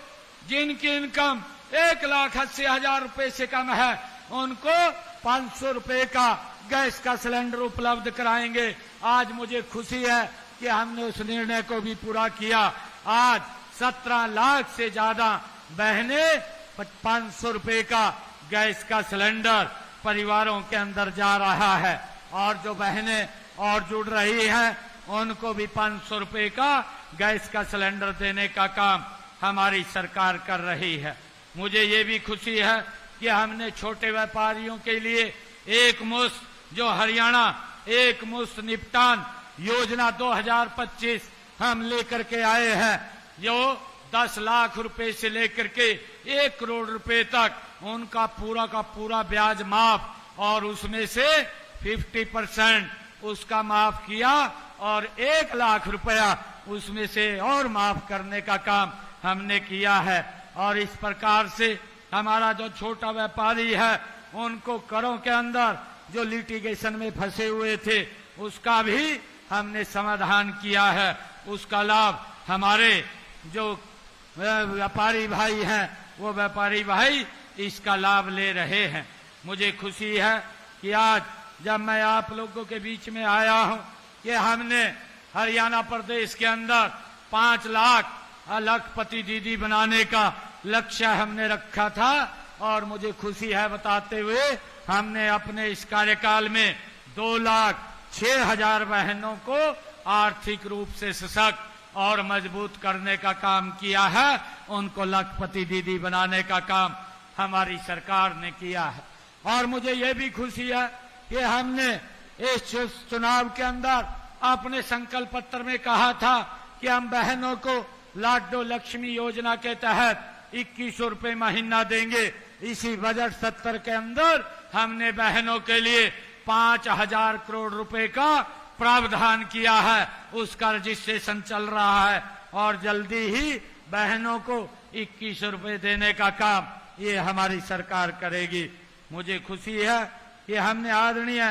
जिनकी इनकम 1,80,000 रुपए से कम है उनको 500 रुपए का गैस का सिलेंडर उपलब्ध कराएंगे। आज मुझे खुशी है कि हमने उस निर्णय को भी पूरा किया। आज 17 लाख से ज्यादा बहनें 500 रुपए का गैस का सिलेंडर परिवारों के अंदर जा रहा है और जो बहनें और जुड़ रही हैं उनको भी 500 रुपए का गैस का सिलेंडर देने का काम हमारी सरकार कर रही है। मुझे ये भी खुशी है कि हमने छोटे व्यापारियों के लिए एक मुश्त जो हरियाणा एक मुश्त निपटान योजना 2025 हम लेकर के आए हैं, जो 10 लाख रुपए से लेकर के 1 करोड़ रुपए तक उनका पूरा का पूरा ब्याज माफ और उसमें से 50% उसका माफ किया और 1 लाख रुपया उसमें से और माफ करने का काम हमने किया है। और इस प्रकार से हमारा जो छोटा व्यापारी है उनको करों के अंदर जो लिटिगेशन में फंसे हुए थे उसका भी हमने समाधान किया है। उसका लाभ हमारे जो व्यापारी भाई हैं वो व्यापारी भाई इसका लाभ ले रहे हैं। मुझे खुशी है कि आज जब मैं आप लोगों के बीच में आया हूं कि हमने हरियाणा प्रदेश के अंदर 5 लाख लखपति दीदी बनाने का लक्ष्य हमने रखा था और मुझे खुशी है बताते हुए हमने अपने इस कार्यकाल में 2,06,000 बहनों को आर्थिक रूप से सशक्त और मजबूत करने का काम किया है। उनको लखपति दीदी बनाने का काम हमारी सरकार ने किया है। और मुझे ये भी खुशी है कि हमने इस चुनाव के अंदर अपने संकल्प पत्र में कहा था कि हम बहनों को लाडो लक्ष्मी योजना के तहत 2100 रुपए महीना देंगे। इसी बजट सत्र के अंदर हमने बहनों के लिए 5000 करोड़ रुपए का प्रावधान किया है। उसका रजिस्ट्रेशन चल रहा है और जल्दी ही बहनों को 2100 रुपए देने का काम ये हमारी सरकार करेगी। मुझे खुशी है कि हमने आदरणीय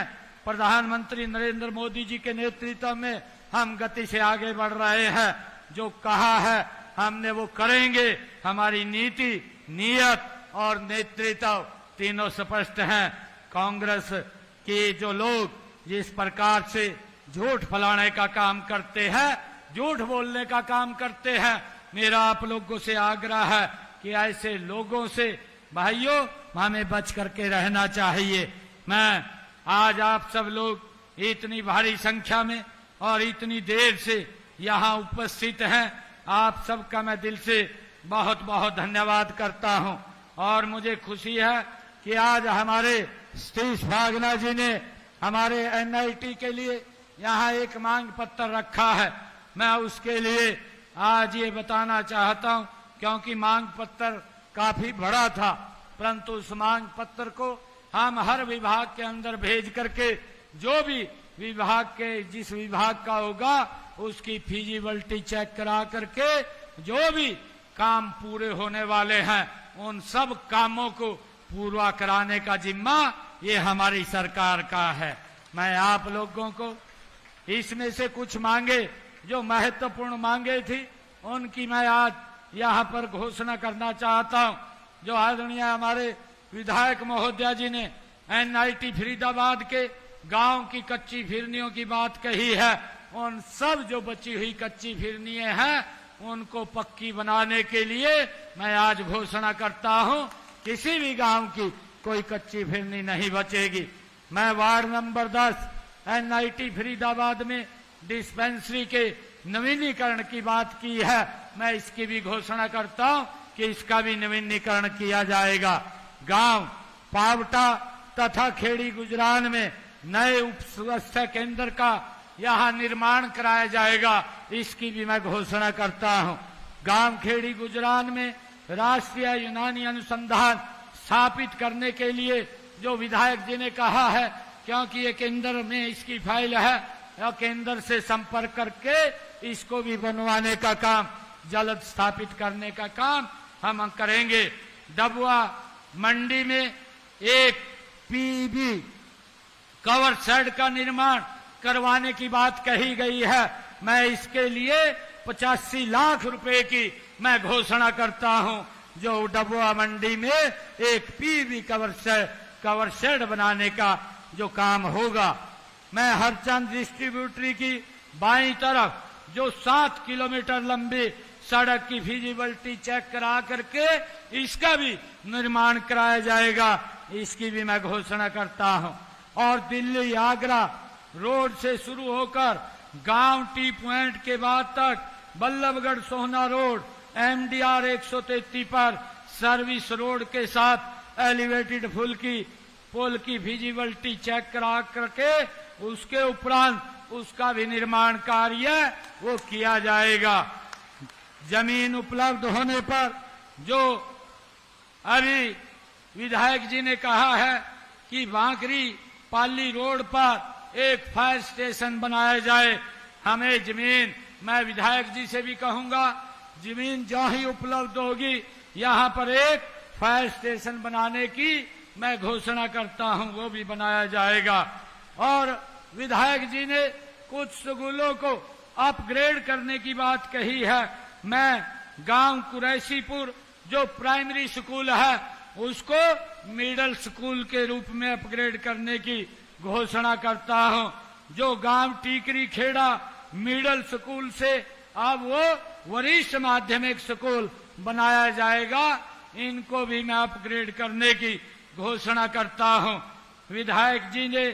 प्रधानमंत्री नरेंद्र मोदी जी के नेतृत्व में हम गति से आगे बढ़ रहे हैं। जो कहा है हमने वो करेंगे। हमारी नीति, नीयत और नेतृत्व तीनों स्पष्ट हैं। कांग्रेस के जो लोग जिस प्रकार से झूठ फैलाने का काम करते हैं, झूठ बोलने का काम करते हैं, मेरा आप लोगों से आग्रह है कि ऐसे लोगों से भाइयों हमें बच करके रहना चाहिए। मैं आज आप सब लोग इतनी भारी संख्या में और इतनी देर से यहाँ उपस्थित हैं, आप सबका मैं दिल से बहुत बहुत धन्यवाद करता हूँ। और मुझे खुशी है कि आज हमारे सतीश फागना जी ने हमारे एनआईटी के लिए यहाँ एक मांग पत्र रखा है। मैं उसके लिए आज ये बताना चाहता हूँ, क्योंकि मांग पत्र काफी बड़ा था, परंतु उस मांग पत्र को हम हर विभाग के अंदर भेज करके जो भी विभाग के जिस विभाग का होगा उसकी फिजिबिलिटी चेक करा करके जो भी काम पूरे होने वाले हैं उन सब कामों को पूरा कराने का जिम्मा ये हमारी सरकार का है। मैं आप लोगों को इसमें से कुछ मांगे जो महत्वपूर्ण मांगे थी उनकी मैं आज यहाँ पर घोषणा करना चाहता हूँ। जो आदरणीय हमारे विधायक महोदया जी ने एनआईटी फरीदाबाद के गांव की कच्ची फिरनियों की बात कही है, उन सब जो बची हुई कच्ची फिरनियां हैं उनको पक्की बनाने के लिए मैं आज घोषणा करता हूं, किसी भी गांव की कोई कच्ची फिरनी नहीं बचेगी। मैं वार्ड नंबर 10 एनआईटी फरीदाबाद में डिस्पेंसरी के नवीनीकरण की बात की है, मैं इसकी भी घोषणा करता हूं कि इसका भी नवीनीकरण किया जाएगा। गांव पावटा तथा खेड़ी गुजरान में नए उप स्वास्थ्य केंद्र का यहाँ निर्माण कराया जाएगा, इसकी भी मैं घोषणा करता हूँ। गांव खेड़ी गुजरान में राष्ट्रीय यूनानी अनुसंधान स्थापित करने के लिए जो विधायक जी ने कहा है, क्योंकि ये केंद्र में इसकी फाइल है, या केंद्र से संपर्क करके इसको भी बनवाने का काम, जल्द स्थापित करने का काम हम करेंगे। डबुआ मंडी में एक पीबी कवर शेड का निर्माण करवाने की बात कही गई है, मैं इसके लिए 85 लाख रुपए की मैं घोषणा करता हूं। जो डबुआ मंडी में एक पीबी कवर शेड बनाने का जो काम होगा। मैं हरचंद डिस्ट्रीब्यूटरी की बाईं तरफ जो 7 किलोमीटर लंबी सड़क की फिजिबिलिटी चेक करा करके इसका भी निर्माण कराया जाएगा, इसकी भी मैं घोषणा करता हूं। और दिल्ली आगरा रोड से शुरू होकर गांव टी पॉइंट के बाद तक बल्लभगढ़ सोहना रोड एमडीआर 133 पर सर्विस रोड के साथ एलिवेटेड पुल की फिजिबिलिटी चेक करा करके उसके उपरांत उसका भी निर्माण कार्य वो किया जाएगा। जमीन उपलब्ध होने पर जो अभी विधायक जी ने कहा है कि बांकरी पाली रोड पर एक फायर स्टेशन बनाया जाए, हमें जमीन, मैं विधायक जी से भी कहूंगा, जमीन जो ही उपलब्ध होगी यहाँ पर एक फायर स्टेशन बनाने की मैं घोषणा करता हूँ, वो भी बनाया जाएगा। और विधायक जी ने कुछ स्कूलों को अपग्रेड करने की बात कही है, मैं गांव कुरैशीपुर जो प्राइमरी स्कूल है उसको मिडिल स्कूल के रूप में अपग्रेड करने की घोषणा करता हूं। जो गांव टीकरी खेड़ा मिडिल स्कूल से अब वो वरिष्ठ माध्यमिक स्कूल बनाया जाएगा, इनको भी मैं अपग्रेड करने की घोषणा करता हूं। विधायक जी ने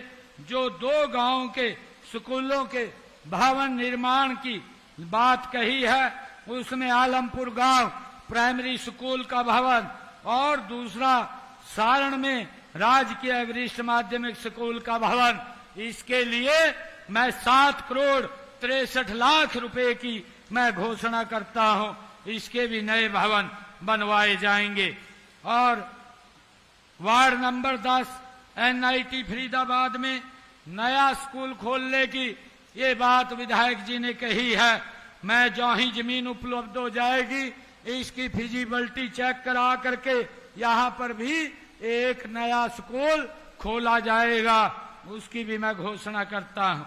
जो 2 गांवों के स्कूलों के भवन निर्माण की बात कही है, उसमें आलमपुर गांव प्राइमरी स्कूल का भवन और दूसरा सारण में राजकीय वरिष्ठ माध्यमिक स्कूल का भवन, इसके लिए मैं 7 करोड़ 63 लाख रुपए की मैं घोषणा करता हूं। इसके भी नए भवन बनवाए जाएंगे। और वार्ड नंबर 10 NIT फरीदाबाद में नया स्कूल खोलने की ये बात विधायक जी ने कही है। मैं जो ही जमीन उपलब्ध हो जाएगी इसकी फिजिबिलिटी चेक करा करके यहाँ पर भी एक नया स्कूल खोला जाएगा, उसकी भी मैं घोषणा करता हूँ।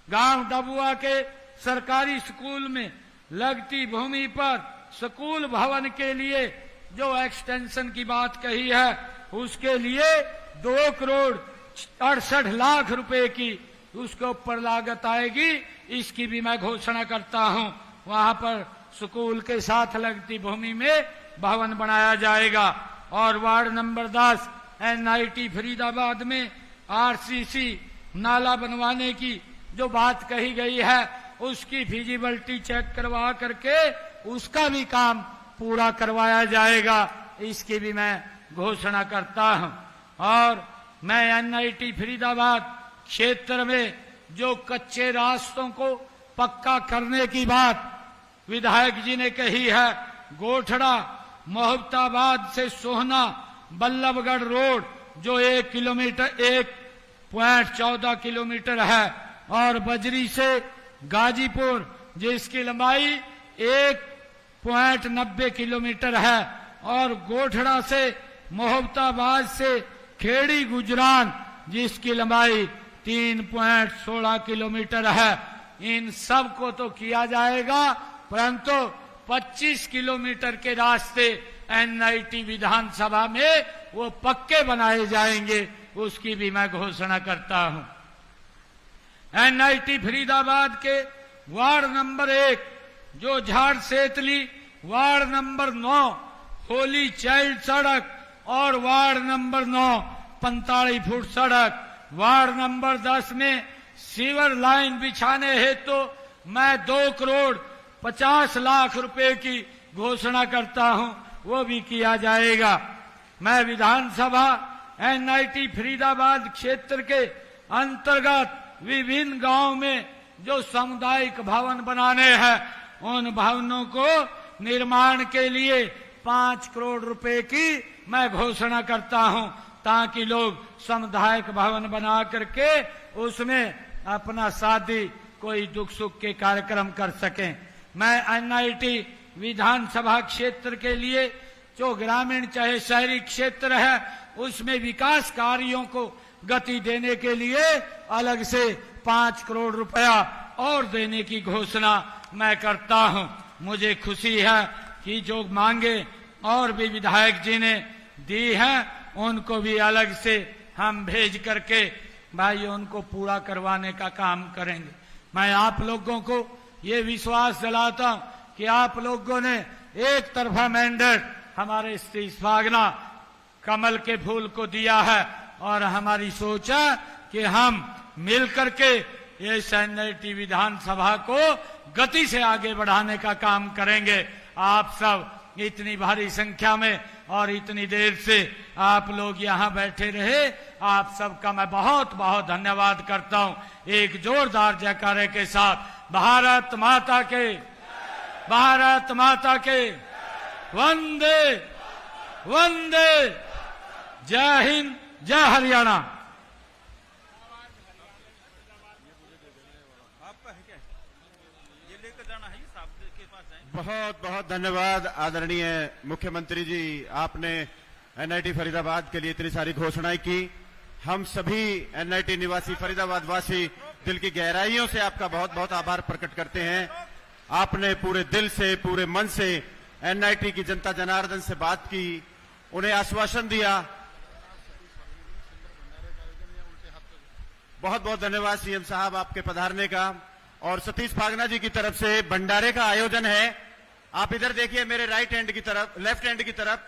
गांव डबुआ के सरकारी स्कूल में लगती भूमि पर स्कूल भवन के लिए जो एक्सटेंशन की बात कही है उसके लिए 2 करोड़ 68 लाख रुपए की उसके ऊपर लागत आएगी, इसकी भी मैं घोषणा करता हूं। वहां पर स्कूल के साथ लगती भूमि में भवन बनाया जाएगा। और वार्ड नंबर 10 NIT फरीदाबाद में RCC नाला बनवाने की जो बात कही गई है उसकी फिजिबिलिटी चेक करवा करके उसका भी काम पूरा करवाया जाएगा, इसकी भी मैं घोषणा करता हूं। और मैं NIT फरीदाबाद क्षेत्र में जो कच्चे रास्तों को पक्का करने की बात विधायक जी ने कही है, गोठड़ा मोहब्बताबाद से सोहना बल्लभगढ़ रोड जो 1.14 किलोमीटर है, और बजरी से गाजीपुर जिसकी लंबाई 1.90 किलोमीटर है, और गोठड़ा से मोहब्बताबाद से खेड़ी गुजरान जिसकी लंबाई 3.16 किलोमीटर है। इन सब को तो किया जाएगा, परंतु 25 किलोमीटर के रास्ते NIT विधानसभा में वो पक्के बनाए जाएंगे, उसकी भी मैं घोषणा करता हूं। NIT फरीदाबाद के वार्ड नंबर 1 जो झाड़ सेतली, वार्ड नंबर 9 होली चाइल्ड सड़क, और वार्ड नंबर 9 45 फुट सड़क, वार्ड नंबर 10 में सीवर लाइन बिछाने हेतु तो मैं 2 करोड़ 50 लाख रुपए की घोषणा करता हूं, वो भी किया जाएगा। मैं विधानसभा NIT फरीदाबाद क्षेत्र के अंतर्गत विभिन्न गांव में जो सामुदायिक भवन बनाने हैं उन भवनों को निर्माण के लिए 5 करोड़ रुपए की मैं घोषणा करता हूं, ताकि लोग सामुदायिक भवन बना करके उसमें अपना शादी कोई दुख सुख के कार्यक्रम कर सकें। मैं NIT विधानसभा क्षेत्र के लिए जो ग्रामीण चाहे शहरी क्षेत्र है उसमें विकास कार्यों को गति देने के लिए अलग से 5 करोड़ रुपया और देने की घोषणा मैं करता हूं। मुझे खुशी है कि जो मांगे और भी विधायक जी ने दी हैं उनको भी अलग से हम भेज करके भाई उनको पूरा करवाने का काम करेंगे। मैं आप लोगों को ये विश्वास दिलाता हूं कि आप लोगों ने एक तरफा मैंडेट हमारे सतीश फागना कमल के फूल को दिया है, और हमारी सोच है कि हम मिलकर के ये NIT विधानसभा को गति से आगे बढ़ाने का काम करेंगे। आप सब इतनी भारी संख्या में और इतनी देर से आप लोग यहाँ बैठे रहे, आप सबका मैं बहुत बहुत धन्यवाद करता हूँ। एक जोरदार जयकारे के साथ भारत माता के, भारत माता के, वंदे वंदे, जय हिंद, जय हरियाणा। बहुत बहुत धन्यवाद आदरणीय मुख्यमंत्री जी, आपने NIT फरीदाबाद के लिए इतनी सारी घोषणाएं की। हम सभी NIT निवासी फरीदाबाद वासी दिल की गहराइयों से आपका बहुत बहुत आभार प्रकट करते हैं। आपने पूरे दिल से, पूरे मन से NIT की जनता जनार्दन से बात की, उन्हें आश्वासन दिया। बहुत बहुत धन्यवाद CM साहब आपके पधारने का। और सतीश फागना जी की तरफ से भंडारे का आयोजन है। आप इधर देखिए मेरे राइट हैंड की तरफ, लेफ्ट हैंड की तरफ